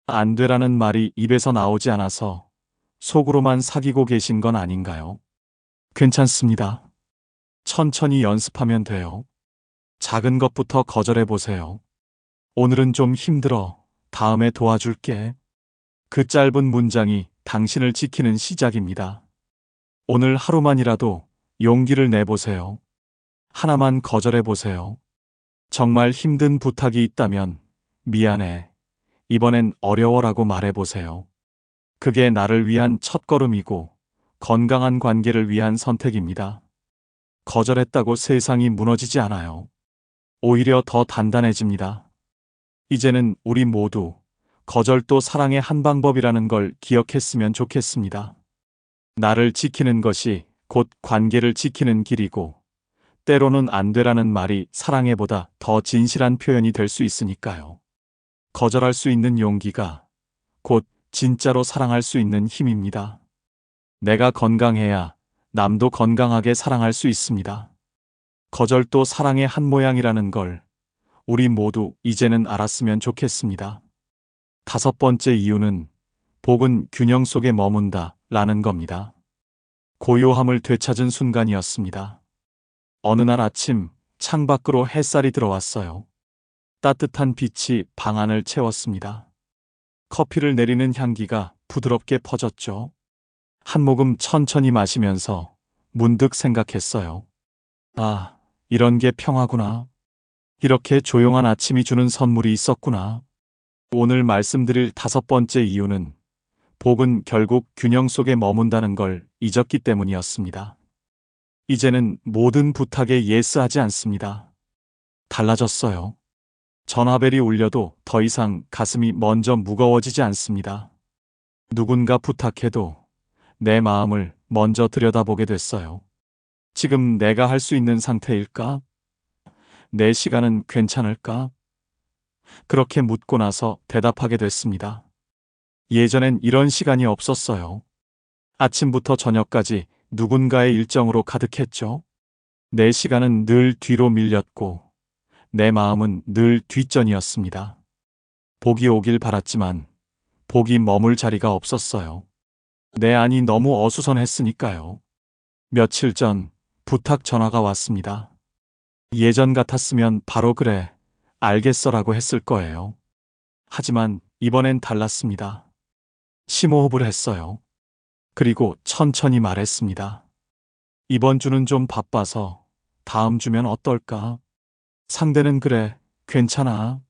안 되라는 말이 입에서 나오지 않아서 속으로만 사귀고 계신 건 아닌가요? 괜찮습니다. 천천히 연습하면 돼요. 작은 것부터 거절해 보세요. 오늘은 좀 힘들어. 다음에 도와줄게. 그 짧은 문장이 당신을 지키는 시작입니다. 오늘 하루만이라도 용기를 내보세요. 하나만 거절해 보세요. 정말 힘든 부탁이 있다면 미안해. 이번엔 어려워라고 말해보세요. 그게 나를 위한 첫걸음이고 건강한 관계를 위한 선택입니다. 거절했다고 세상이 무너지지 않아요. 오히려 더 단단해집니다. 이제는 우리 모두 거절도 사랑의 한 방법이라는 걸 기억했으면 좋겠습니다. 나를 지키는 것이 곧 관계를 지키는 길이고 때로는 안 되라는 말이 사랑해보다 더 진실한 표현이 될 수 있으니까요. 거절할 수 있는 용기가 곧 진짜로 사랑할 수 있는 힘입니다. 내가 건강해야 남도 건강하게 사랑할 수 있습니다. 거절도 사랑의 한 모양이라는 걸 우리 모두 이제는 알았으면 좋겠습니다. 5번째 이유는 복은 균형 속에 머문다 라는 겁니다. 고요함을 되찾은 순간이었습니다. 어느 날 아침 창밖으로 햇살이 들어왔어요. 따뜻한 빛이 방 안을 채웠습니다. 커피를 내리는 향기가 부드럽게 퍼졌죠. 한 모금 천천히 마시면서 문득 생각했어요. 아, 이런 게 평화구나. 이렇게 조용한 아침이 주는 선물이 있었구나. 오늘 말씀드릴 5번째 이유는 복은 결국 균형 속에 머문다는 걸 잊었기 때문이었습니다. 이제는 모든 부탁에 예스하지 않습니다. 달라졌어요. 전화벨이 울려도 더 이상 가슴이 먼저 무거워지지 않습니다. 누군가 부탁해도 내 마음을 먼저 들여다보게 됐어요. 지금 내가 할 수 있는 상태일까? 내 시간은 괜찮을까? 그렇게 묻고 나서 대답하게 됐습니다. 예전엔 이런 시간이 없었어요. 아침부터 저녁까지 누군가의 일정으로 가득했죠. 내 시간은 늘 뒤로 밀렸고 내 마음은 늘 뒷전이었습니다. 복이 오길 바랐지만 복이 머물 자리가 없었어요. 내 안이 너무 어수선했으니까요. 며칠 전 부탁 전화가 왔습니다. 예전 같았으면 바로 그래, 알겠어라고 했을 거예요. 하지만 이번엔 달랐습니다. 심호흡을 했어요. 그리고 천천히 말했습니다. 이번 주는 좀 바빠서 다음 주면 어떨까? 상대는 그래, 괜찮아.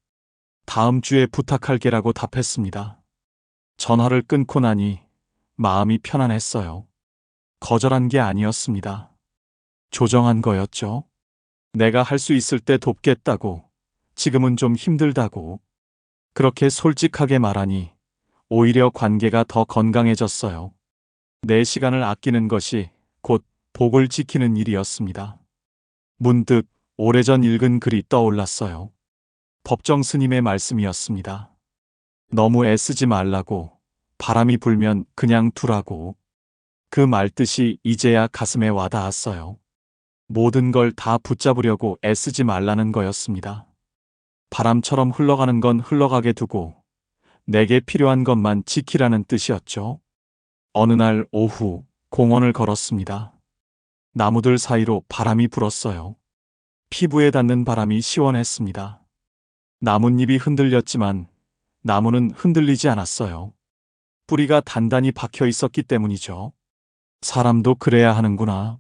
다음 주에 부탁할게라고 답했습니다. 전화를 끊고 나니 마음이 편안했어요. 거절한 게 아니었습니다. 조정한 거였죠. 내가 할 수 있을 때 돕겠다고, 지금은 좀 힘들다고. 그렇게 솔직하게 말하니 오히려 관계가 더 건강해졌어요. 내 시간을 아끼는 것이 곧 복을 지키는 일이었습니다. 문득 오래전 읽은 글이 떠올랐어요. 법정 스님의 말씀이었습니다. 너무 애쓰지 말라고, 바람이 불면 그냥 두라고. 그 말뜻이 이제야 가슴에 와닿았어요. 모든 걸 다 붙잡으려고 애쓰지 말라는 거였습니다. 바람처럼 흘러가는 건 흘러가게 두고 내게 필요한 것만 지키라는 뜻이었죠. 어느 날 오후 공원을 걸었습니다. 나무들 사이로 바람이 불었어요. 피부에 닿는 바람이 시원했습니다. 나뭇잎이 흔들렸지만 나무는 흔들리지 않았어요. 뿌리가 단단히 박혀 있었기 때문이죠. 사람도 그래야 하는구나.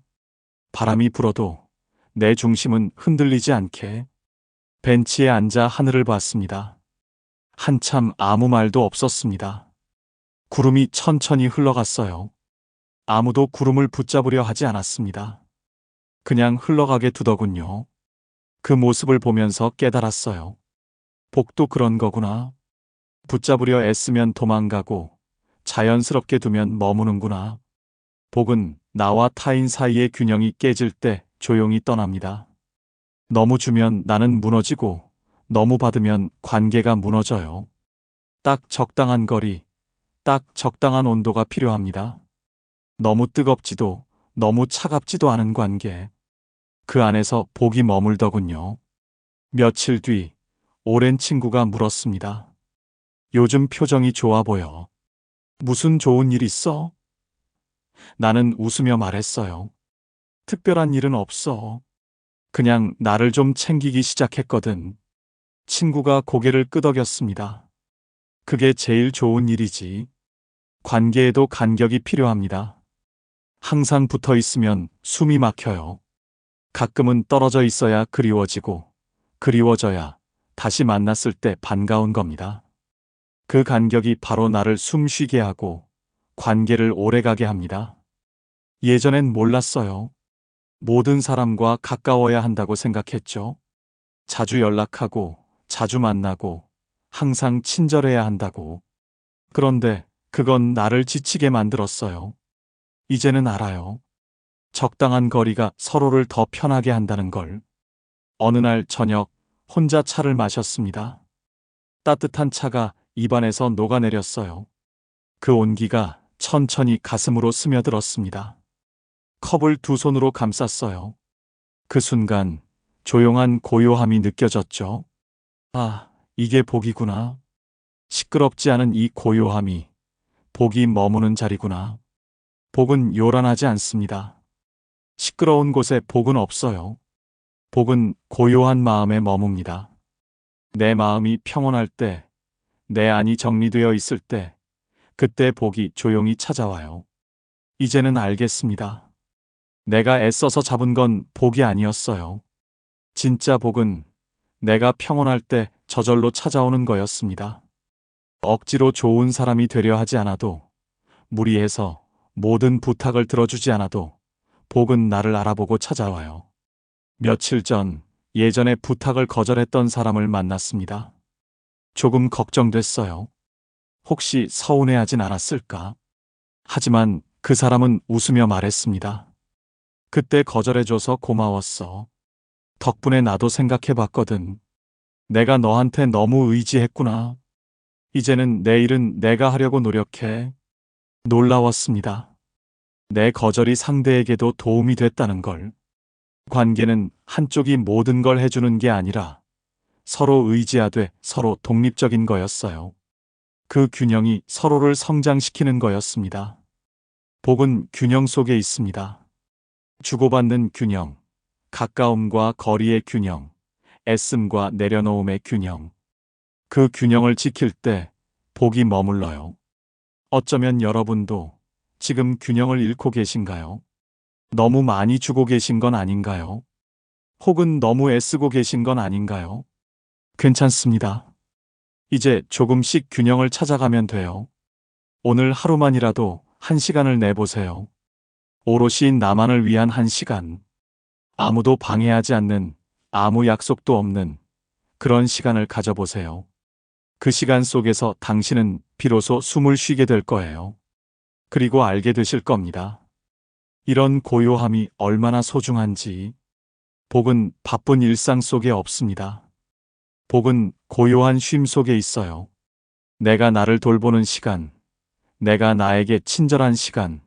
바람이 불어도 내 중심은 흔들리지 않게. 벤치에 앉아 하늘을 봤습니다. 한참 아무 말도 없었습니다. 구름이 천천히 흘러갔어요. 아무도 구름을 붙잡으려 하지 않았습니다. 그냥 흘러가게 두더군요. 그 모습을 보면서 깨달았어요. 복도 그런 거구나. 붙잡으려 애쓰면 도망가고 자연스럽게 두면 머무는구나. 복은 나와 타인 사이의 균형이 깨질 때 조용히 떠납니다. 너무 주면 나는 무너지고 너무 받으면 관계가 무너져요. 딱 적당한 거리, 딱 적당한 온도가 필요합니다. 너무 뜨겁지도 너무 차갑지도 않은 관계. 그 안에서 복이 머물더군요. 며칠 뒤 오랜 친구가 물었습니다. 요즘 표정이 좋아 보여. 무슨 좋은 일 있어? 나는 웃으며 말했어요. 특별한 일은 없어. 그냥 나를 좀 챙기기 시작했거든. 친구가 고개를 끄덕였습니다. 그게 제일 좋은 일이지. 관계에도 간격이 필요합니다. 항상 붙어 있으면 숨이 막혀요. 가끔은 떨어져 있어야 그리워지고, 그리워져야 다시 만났을 때 반가운 겁니다. 그 간격이 바로 나를 숨 쉬게 하고 관계를 오래가게 합니다. 예전엔 몰랐어요. 모든 사람과 가까워야 한다고 생각했죠. 자주 연락하고, 자주 만나고, 항상 친절해야 한다고. 그런데 그건 나를 지치게 만들었어요. 이제는 알아요. 적당한 거리가 서로를 더 편하게 한다는 걸. 어느 날 저녁 혼자 차를 마셨습니다. 따뜻한 차가 입안에서 녹아내렸어요. 그 온기가 천천히 가슴으로 스며들었습니다. 컵을 두 손으로 감쌌어요. 그 순간 조용한 고요함이 느껴졌죠. 아, 이게 복이구나. 시끄럽지 않은 이 고요함이 복이 머무는 자리구나. 복은 요란하지 않습니다. 시끄러운 곳에 복은 없어요. 복은 고요한 마음에 머뭅니다. 내 마음이 평온할 때, 내 안이 정리되어 있을 때, 그때 복이 조용히 찾아와요. 이제는 알겠습니다. 내가 애써서 잡은 건 복이 아니었어요. 진짜 복은 내가 평온할 때 저절로 찾아오는 거였습니다. 억지로 좋은 사람이 되려 하지 않아도, 무리해서 모든 부탁을 들어주지 않아도 복은 나를 알아보고 찾아와요. 며칠 전 예전에 부탁을 거절했던 사람을 만났습니다. 조금 걱정됐어요. 혹시 서운해하진 않았을까? 하지만 그 사람은 웃으며 말했습니다. 그때 거절해줘서 고마웠어. 덕분에 나도 생각해봤거든. 내가 너한테 너무 의지했구나. 이제는 내 일은 내가 하려고 노력해. 놀라웠습니다. 내 거절이 상대에게도 도움이 됐다는 걸. 관계는 한쪽이 모든 걸 해주는 게 아니라 서로 의지하되 서로 독립적인 거였어요. 그 균형이 서로를 성장시키는 거였습니다. 복은 균형 속에 있습니다. 주고받는 균형, 가까움과 거리의 균형, 애씀과 내려놓음의 균형. 그 균형을 지킬 때 복이 머물러요. 어쩌면 여러분도 지금 균형을 잃고 계신가요? 너무 많이 주고 계신 건 아닌가요? 혹은 너무 애쓰고 계신 건 아닌가요? 괜찮습니다. 이제 조금씩 균형을 찾아가면 돼요. 오늘 하루만이라도 1시간을 내보세요. 오롯이 나만을 위한 1시간. 아무도 방해하지 않는, 아무 약속도 없는 그런 시간을 가져보세요. 그 시간 속에서 당신은 비로소 숨을 쉬게 될 거예요. 그리고 알게 되실 겁니다. 이런 고요함이 얼마나 소중한지. 복은 바쁜 일상 속에 없습니다. 복은 고요한 쉼 속에 있어요. 내가 나를 돌보는 시간, 내가 나에게 친절한 시간,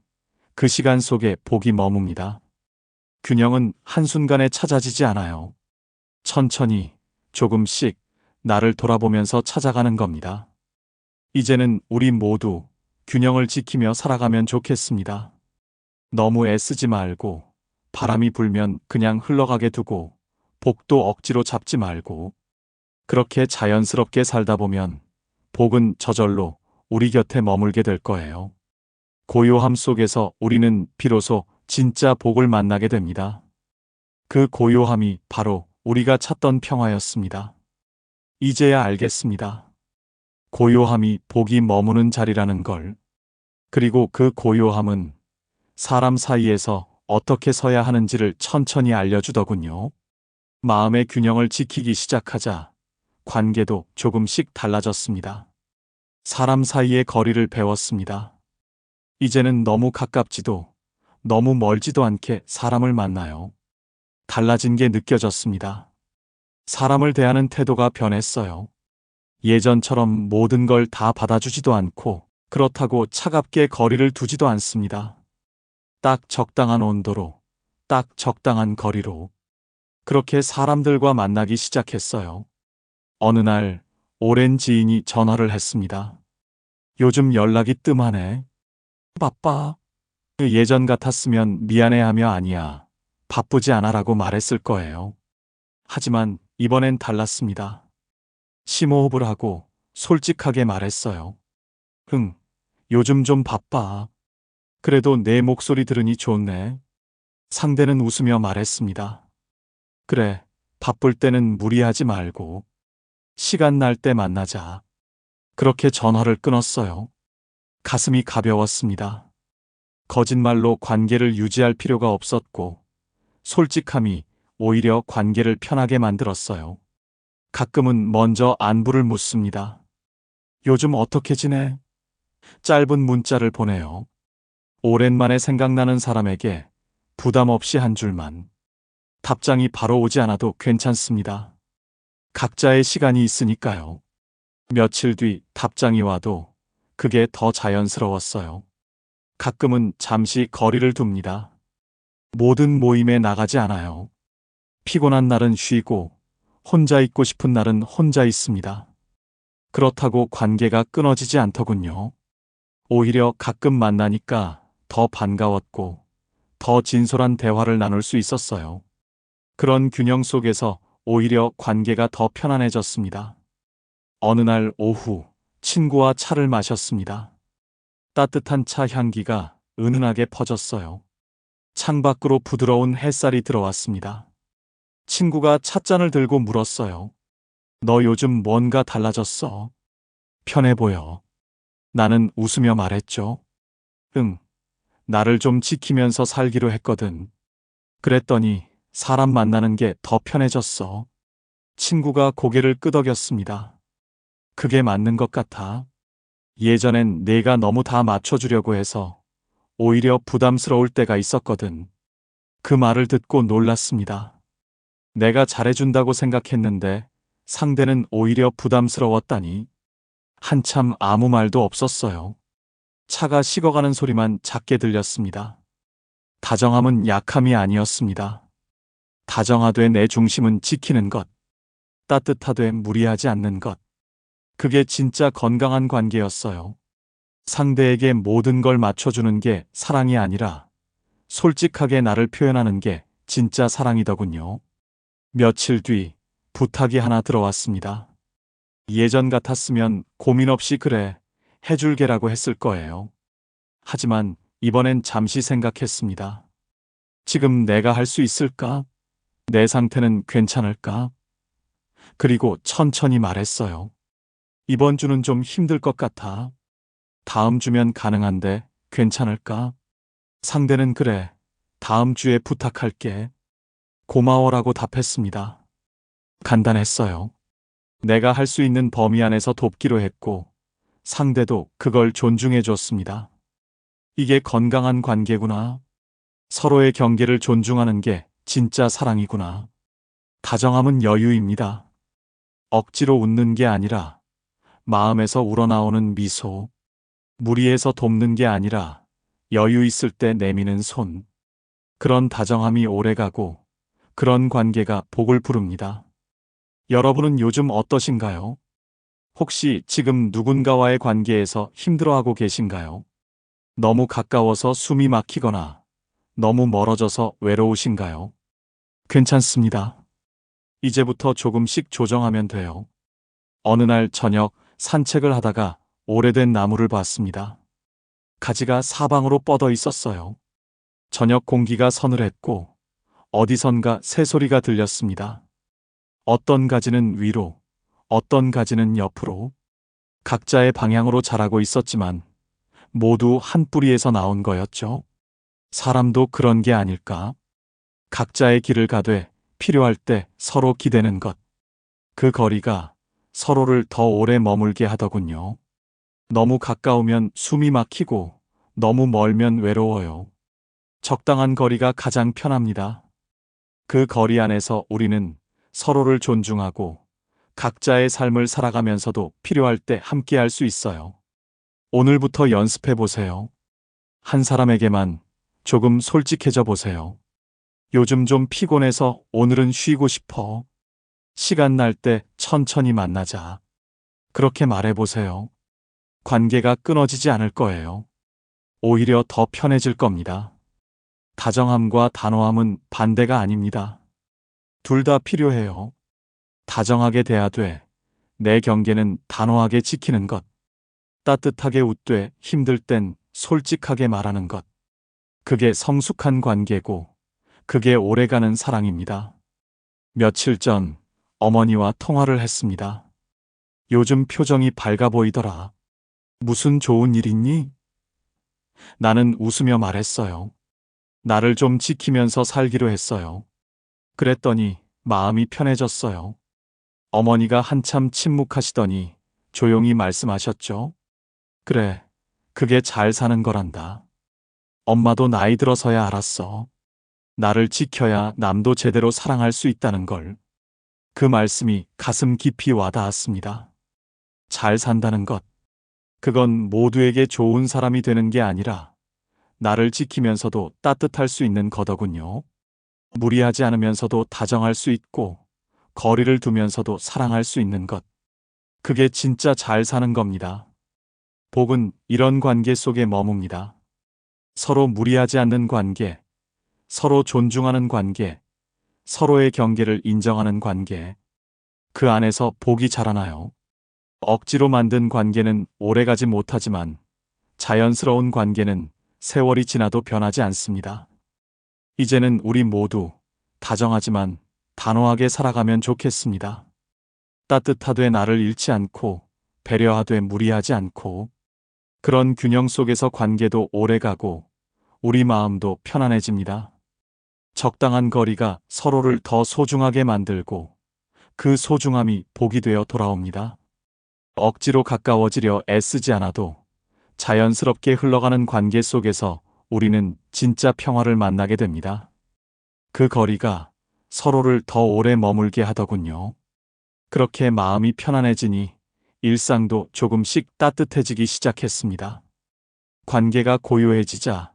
그 시간 속에 복이 머뭅니다. 균형은 한순간에 찾아지지 않아요. 천천히, 조금씩 나를 돌아보면서 찾아가는 겁니다. 이제는 우리 모두 균형을 지키며 살아가면 좋겠습니다. 너무 애쓰지 말고, 바람이 불면 그냥 흘러가게 두고, 복도 억지로 잡지 말고, 그렇게 자연스럽게 살다 보면 복은 저절로 우리 곁에 머물게 될 거예요. 고요함 속에서 우리는 비로소 진짜 복을 만나게 됩니다. 그 고요함이 바로 우리가 찾던 평화였습니다. 이제야 알겠습니다. 고요함이 복이 머무는 자리라는 걸. 그리고 그 고요함은 사람 사이에서 어떻게 서야 하는지를 천천히 알려주더군요. 마음의 균형을 지키기 시작하자 관계도 조금씩 달라졌습니다. 사람 사이의 거리를 배웠습니다. 이제는 너무 가깝지도 너무 멀지도 않게 사람을 만나요. 달라진 게 느껴졌습니다. 사람을 대하는 태도가 변했어요. 예전처럼 모든 걸 다 받아주지도 않고 그렇다고 차갑게 거리를 두지도 않습니다. 딱 적당한 온도로, 딱 적당한 거리로 그렇게 사람들과 만나기 시작했어요. 어느 날 오랜 지인이 전화를 했습니다. 요즘 연락이 뜸하네. 바빠. 예전 같았으면 미안해하며 아니야. 바쁘지 않아라고 말했을 거예요. 하지만 이번엔 달랐습니다. 심호흡을 하고 솔직하게 말했어요. 응, 요즘 좀 바빠. 그래도 내 목소리 들으니 좋네. 상대는 웃으며 말했습니다. 그래, 바쁠 때는 무리하지 말고 시간 날 때 만나자. 그렇게 전화를 끊었어요. 가슴이 가벼웠습니다. 거짓말로 관계를 유지할 필요가 없었고 솔직함이 오히려 관계를 편하게 만들었어요. 가끔은 먼저 안부를 묻습니다. 요즘 어떻게 지내? 짧은 문자를 보내요. 오랜만에 생각나는 사람에게 부담 없이 한 줄만. 답장이 바로 오지 않아도 괜찮습니다. 각자의 시간이 있으니까요. 며칠 뒤 답장이 와도 그게 더 자연스러웠어요. 가끔은 잠시 거리를 둡니다. 모든 모임에 나가지 않아요. 피곤한 날은 쉬고 혼자 있고 싶은 날은 혼자 있습니다. 그렇다고 관계가 끊어지지 않더군요. 오히려 가끔 만나니까 더 반가웠고 더 진솔한 대화를 나눌 수 있었어요. 그런 균형 속에서 오히려 관계가 더 편안해졌습니다. 어느 날 오후 친구와 차를 마셨습니다. 따뜻한 차 향기가 은은하게 퍼졌어요. 창밖으로 부드러운 햇살이 들어왔습니다. 친구가 찻잔을 들고 물었어요. 너 요즘 뭔가 달라졌어? 편해 보여. 나는 웃으며 말했죠. 응, 나를 좀 지키면서 살기로 했거든. 그랬더니 사람 만나는 게 더 편해졌어. 친구가 고개를 끄덕였습니다. 그게 맞는 것 같아. 예전엔 내가 너무 다 맞춰주려고 해서 오히려 부담스러울 때가 있었거든. 그 말을 듣고 놀랐습니다. 내가 잘해준다고 생각했는데 상대는 오히려 부담스러웠다니. 한참 아무 말도 없었어요. 차가 식어가는 소리만 작게 들렸습니다. 다정함은 약함이 아니었습니다. 다정하되 내 중심은 지키는 것. 따뜻하되 무리하지 않는 것. 그게 진짜 건강한 관계였어요. 상대에게 모든 걸 맞춰주는 게 사랑이 아니라 솔직하게 나를 표현하는 게 진짜 사랑이더군요. 며칠 뒤 부탁이 하나 들어왔습니다. 예전 같았으면 고민 없이 그래, 해줄게라고 했을 거예요. 하지만 이번엔 잠시 생각했습니다. 지금 내가 할 수 있을까? 내 상태는 괜찮을까? 그리고 천천히 말했어요. 이번 주는 좀 힘들 것 같아. 다음 주면 가능한데 괜찮을까? 상대는 그래, 다음 주에 부탁할게. 고마워라고 답했습니다. 간단했어요. 내가 할 수 있는 범위 안에서 돕기로 했고 상대도 그걸 존중해 줬습니다. 이게 건강한 관계구나. 서로의 경계를 존중하는 게 진짜 사랑이구나. 다정함은 여유입니다. 억지로 웃는 게 아니라 마음에서 우러나오는 미소. 무리해서 돕는 게 아니라 여유 있을 때 내미는 손. 그런 다정함이 오래가고 그런 관계가 복을 부릅니다. 여러분은 요즘 어떠신가요? 혹시 지금 누군가와의 관계에서 힘들어하고 계신가요? 너무 가까워서 숨이 막히거나 너무 멀어져서 외로우신가요? 괜찮습니다. 이제부터 조금씩 조정하면 돼요. 어느 날 저녁 산책을 하다가 오래된 나무를 봤습니다. 가지가 사방으로 뻗어 있었어요. 저녁 공기가 서늘했고 어디선가 새소리가 들렸습니다. 어떤 가지는 위로, 어떤 가지는 옆으로, 각자의 방향으로 자라고 있었지만 모두 한 뿌리에서 나온 거였죠. 사람도 그런 게 아닐까? 각자의 길을 가되 필요할 때 서로 기대는 것. 그 거리가 서로를 더 오래 머물게 하더군요. 너무 가까우면 숨이 막히고 너무 멀면 외로워요. 적당한 거리가 가장 편합니다. 그 거리 안에서 우리는 서로를 존중하고 각자의 삶을 살아가면서도 필요할 때 함께 할 수 있어요. 오늘부터 연습해 보세요. 한 사람에게만 조금 솔직해져 보세요. 요즘 좀 피곤해서 오늘은 쉬고 싶어. 시간 날 때 천천히 만나자. 그렇게 말해 보세요. 관계가 끊어지지 않을 거예요. 오히려 더 편해질 겁니다. 다정함과 단호함은 반대가 아닙니다. 둘 다 필요해요. 다정하게 대하되 내 경계는 단호하게 지키는 것. 따뜻하게 웃되 힘들 땐 솔직하게 말하는 것. 그게 성숙한 관계고 그게 오래가는 사랑입니다. 며칠 전 어머니와 통화를 했습니다. 요즘 표정이 밝아 보이더라. 무슨 좋은 일 있니? 나는 웃으며 말했어요. 나를 좀 지키면서 살기로 했어요. 그랬더니 마음이 편해졌어요. 어머니가 한참 침묵하시더니 조용히 말씀하셨죠. 그래, 그게 잘 사는 거란다. 엄마도 나이 들어서야 알았어. 나를 지켜야 남도 제대로 사랑할 수 있다는 걸. 그 말씀이 가슴 깊이 와닿았습니다. 잘 산다는 것. 그건 모두에게 좋은 사람이 되는 게 아니라 나를 지키면서도 따뜻할 수 있는 거더군요. 무리하지 않으면서도 다정할 수 있고 거리를 두면서도 사랑할 수 있는 것. 그게 진짜 잘 사는 겁니다. 복은 이런 관계 속에 머뭅니다. 서로 무리하지 않는 관계, 서로 존중하는 관계, 서로의 경계를 인정하는 관계. 그 안에서 복이 자라나요. 억지로 만든 관계는 오래가지 못하지만 자연스러운 관계는 세월이 지나도 변하지 않습니다. 이제는 우리 모두 다정하지만 단호하게 살아가면 좋겠습니다. 따뜻하되 나를 잃지 않고 배려하되 무리하지 않고 그런 균형 속에서 관계도 오래가고 우리 마음도 편안해집니다. 적당한 거리가 서로를 더 소중하게 만들고 그 소중함이 복이 되어 돌아옵니다. 억지로 가까워지려 애쓰지 않아도 자연스럽게 흘러가는 관계 속에서 우리는 진짜 평화를 만나게 됩니다. 그 거리가 서로를 더 오래 머물게 하더군요. 그렇게 마음이 편안해지니 일상도 조금씩 따뜻해지기 시작했습니다. 관계가 고요해지자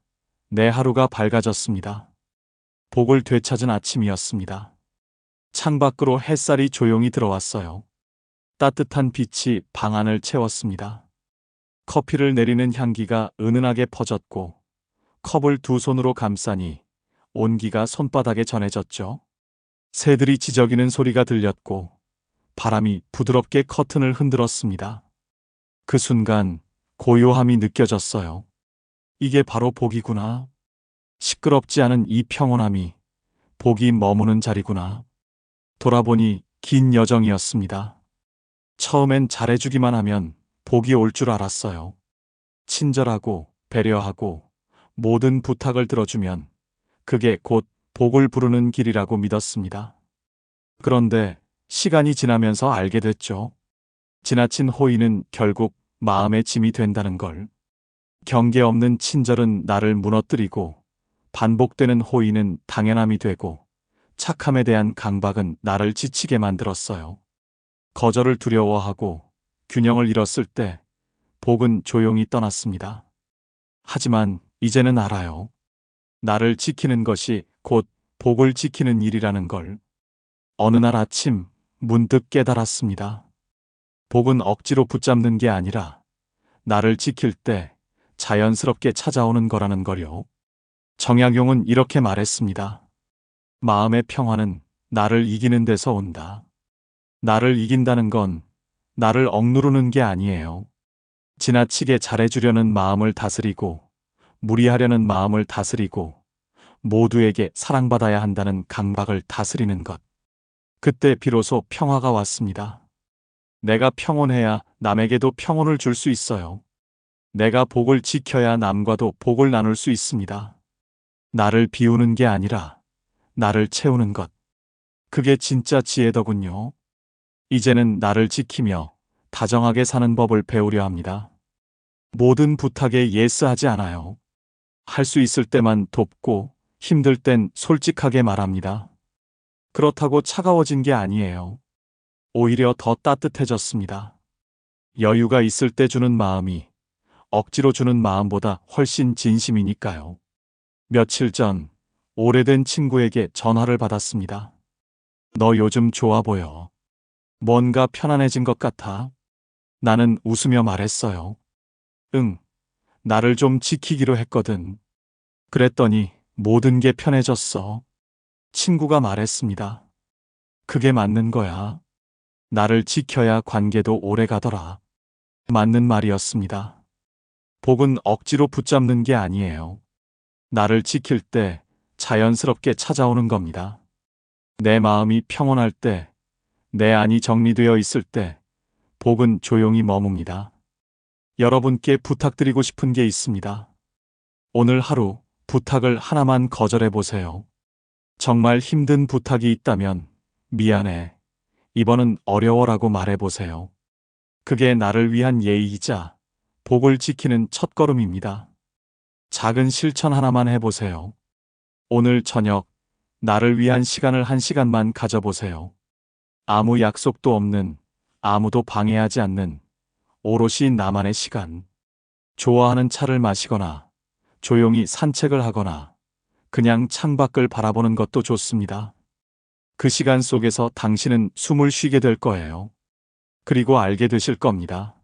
내 하루가 밝아졌습니다. 복을 되찾은 아침이었습니다. 창밖으로 햇살이 조용히 들어왔어요. 따뜻한 빛이 방 안을 채웠습니다. 커피를 내리는 향기가 은은하게 퍼졌고 컵을 두 손으로 감싸니 온기가 손바닥에 전해졌죠. 새들이 지저귀는 소리가 들렸고 바람이 부드럽게 커튼을 흔들었습니다. 그 순간 고요함이 느껴졌어요. 이게 바로 복이구나. 시끄럽지 않은 이 평온함이 복이 머무는 자리구나. 돌아보니 긴 여정이었습니다. 처음엔 잘해주기만 하면 복이 올 줄 알았어요. 친절하고 배려하고 모든 부탁을 들어주면 그게 곧 복을 부르는 길이라고 믿었습니다. 그런데 시간이 지나면서 알게 됐죠. 지나친 호의는 결국 마음의 짐이 된다는 걸. 경계 없는 친절은 나를 무너뜨리고 반복되는 호의는 당연함이 되고 착함에 대한 강박은 나를 지치게 만들었어요. 거절을 두려워하고 균형을 잃었을 때 복은 조용히 떠났습니다. 하지만 이제는 알아요. 나를 지키는 것이 곧 복을 지키는 일이라는 걸. 어느 날 아침 문득 깨달았습니다. 복은 억지로 붙잡는 게 아니라 나를 지킬 때 자연스럽게 찾아오는 거라는 걸요. 정약용은 이렇게 말했습니다. 마음의 평화는 나를 이기는 데서 온다. 나를 이긴다는 건 나를 억누르는 게 아니에요. 지나치게 잘해주려는 마음을 다스리고, 무리하려는 마음을 다스리고, 모두에게 사랑받아야 한다는 강박을 다스리는 것. 그때 비로소 평화가 왔습니다. 내가 평온해야 남에게도 평온을 줄 수 있어요. 내가 복을 지켜야 남과도 복을 나눌 수 있습니다. 나를 비우는 게 아니라 나를 채우는 것. 그게 진짜 지혜더군요. 이제는 나를 지키며 다정하게 사는 법을 배우려 합니다. 모든 부탁에 예스하지 않아요. 할 수 있을 때만 돕고 힘들 땐 솔직하게 말합니다. 그렇다고 차가워진 게 아니에요. 오히려 더 따뜻해졌습니다. 여유가 있을 때 주는 마음이 억지로 주는 마음보다 훨씬 진심이니까요. 며칠 전 오래된 친구에게 전화를 받았습니다. 너 요즘 좋아 보여. 뭔가 편안해진 것 같아. 나는 웃으며 말했어요. 응, 나를 좀 지키기로 했거든. 그랬더니 모든 게 편해졌어. 친구가 말했습니다. 그게 맞는 거야. 나를 지켜야 관계도 오래 가더라. 맞는 말이었습니다. 복은 억지로 붙잡는 게 아니에요. 나를 지킬 때 자연스럽게 찾아오는 겁니다. 내 마음이 평온할 때, 내 안이 정리되어 있을 때, 복은 조용히 머뭅니다. 여러분께 부탁드리고 싶은 게 있습니다. 오늘 하루 부탁을 하나만 거절해 보세요. 정말 힘든 부탁이 있다면, 미안해. 이번은 어려워라고 말해 보세요. 그게 나를 위한 예의이자 복을 지키는 첫걸음입니다. 작은 실천 하나만 해보세요. 오늘 저녁 나를 위한 시간을 1시간만 가져보세요. 아무 약속도 없는, 아무도 방해하지 않는 오롯이 나만의 시간. 좋아하는 차를 마시거나 조용히 산책을 하거나 그냥 창밖을 바라보는 것도 좋습니다. 그 시간 속에서 당신은 숨을 쉬게 될 거예요. 그리고 알게 되실 겁니다.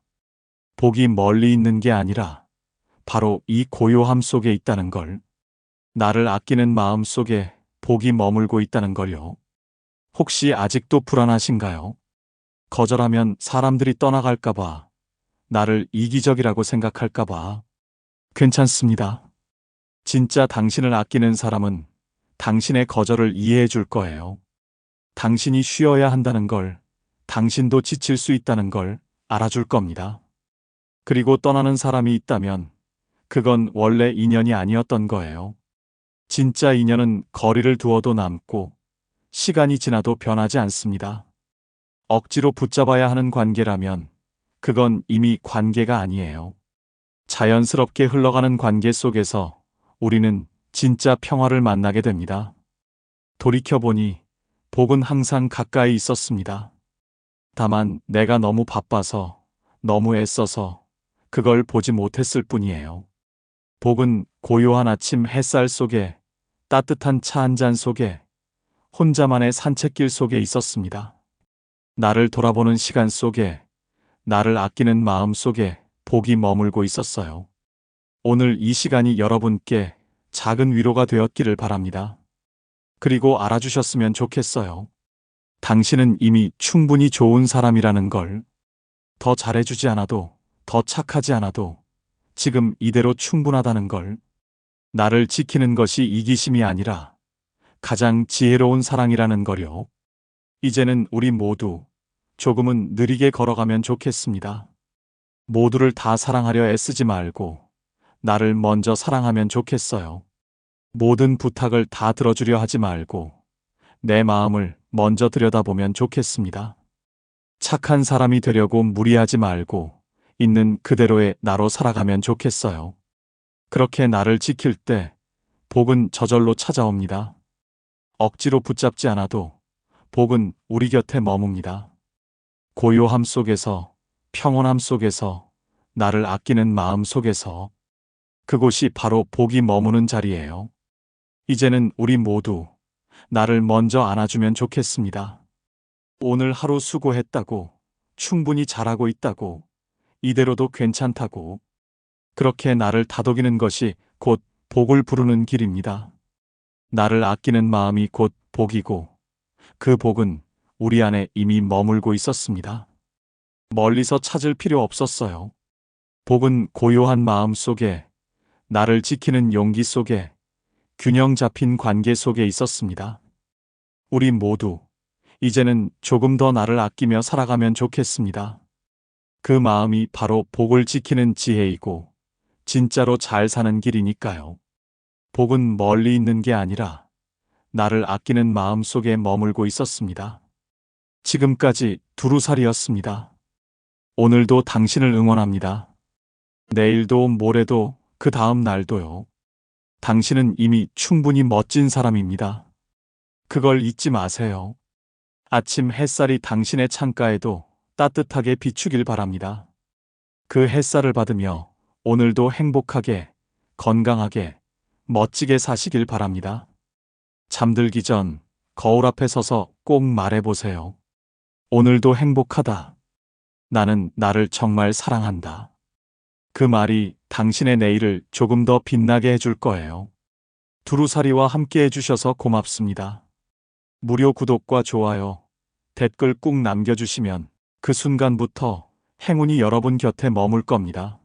복이 멀리 있는 게 아니라 바로 이 고요함 속에 있다는 걸. 나를 아끼는 마음 속에 복이 머물고 있다는 걸요. 혹시 아직도 불안하신가요? 거절하면 사람들이 떠나갈까봐, 나를 이기적이라고 생각할까봐. 괜찮습니다. 진짜 당신을 아끼는 사람은 당신의 거절을 이해해 줄 거예요. 당신이 쉬어야 한다는 걸, 당신도 지칠 수 있다는 걸 알아줄 겁니다. 그리고 떠나는 사람이 있다면 그건 원래 인연이 아니었던 거예요. 진짜 인연은 거리를 두어도 남고 시간이 지나도 변하지 않습니다. 억지로 붙잡아야 하는 관계라면 그건 이미 관계가 아니에요. 자연스럽게 흘러가는 관계 속에서 우리는 진짜 평화를 만나게 됩니다. 돌이켜보니 복은 항상 가까이 있었습니다. 다만 내가 너무 바빠서, 너무 애써서 그걸 보지 못했을 뿐이에요. 복은 고요한 아침 햇살 속에, 따뜻한 차 한 잔 속에, 혼자만의 산책길 속에 있었습니다. 나를 돌아보는 시간 속에, 나를 아끼는 마음 속에 복이 머물고 있었어요. 오늘 이 시간이 여러분께 작은 위로가 되었기를 바랍니다. 그리고 알아주셨으면 좋겠어요. 당신은 이미 충분히 좋은 사람이라는 걸. 더 잘해주지 않아도, 더 착하지 않아도 지금 이대로 충분하다는 걸. 나를 지키는 것이 이기심이 아니라 가장 지혜로운 사랑이라는 걸요. 이제는 우리 모두 조금은 느리게 걸어가면 좋겠습니다. 모두를 다 사랑하려 애쓰지 말고 나를 먼저 사랑하면 좋겠어요. 모든 부탁을 다 들어주려 하지 말고 내 마음을 먼저 들여다보면 좋겠습니다. 착한 사람이 되려고 무리하지 말고 있는 그대로의 나로 살아가면 좋겠어요. 그렇게 나를 지킬 때 복은 저절로 찾아옵니다. 억지로 붙잡지 않아도 복은 우리 곁에 머뭅니다. 고요함 속에서, 평온함 속에서, 나를 아끼는 마음 속에서. 그곳이 바로 복이 머무는 자리예요. 이제는 우리 모두 나를 먼저 안아주면 좋겠습니다. 오늘 하루 수고했다고, 충분히 잘하고 있다고, 이대로도 괜찮다고, 그렇게 나를 다독이는 것이 곧 복을 부르는 길입니다. 나를 아끼는 마음이 곧 복이고, 그 복은 우리 안에 이미 머물고 있었습니다. 멀리서 찾을 필요 없었어요. 복은 고요한 마음 속에, 나를 지키는 용기 속에, 균형 잡힌 관계 속에 있었습니다. 우리 모두 이제는 조금 더 나를 아끼며 살아가면 좋겠습니다. 그 마음이 바로 복을 지키는 지혜이고 진짜로 잘 사는 길이니까요. 복은 멀리 있는 게 아니라 나를 아끼는 마음 속에 머물고 있었습니다. 지금까지 두루살이었습니다. 오늘도 당신을 응원합니다. 내일도 모레도 그 다음 날도요. 당신은 이미 충분히 멋진 사람입니다. 그걸 잊지 마세요. 아침 햇살이 당신의 창가에도 따뜻하게 비추길 바랍니다. 그 햇살을 받으며 오늘도 행복하게, 건강하게, 멋지게 사시길 바랍니다. 잠들기 전 거울 앞에 서서 꼭 말해보세요. 오늘도 행복하다. 나는 나를 정말 사랑한다. 그 말이 당신의 내일을 조금 더 빛나게 해줄 거예요. 두루살이와 함께 해주셔서 고맙습니다. 무료 구독과 좋아요, 댓글 꾹 남겨주시면 그 순간부터 행운이 여러분 곁에 머물 겁니다.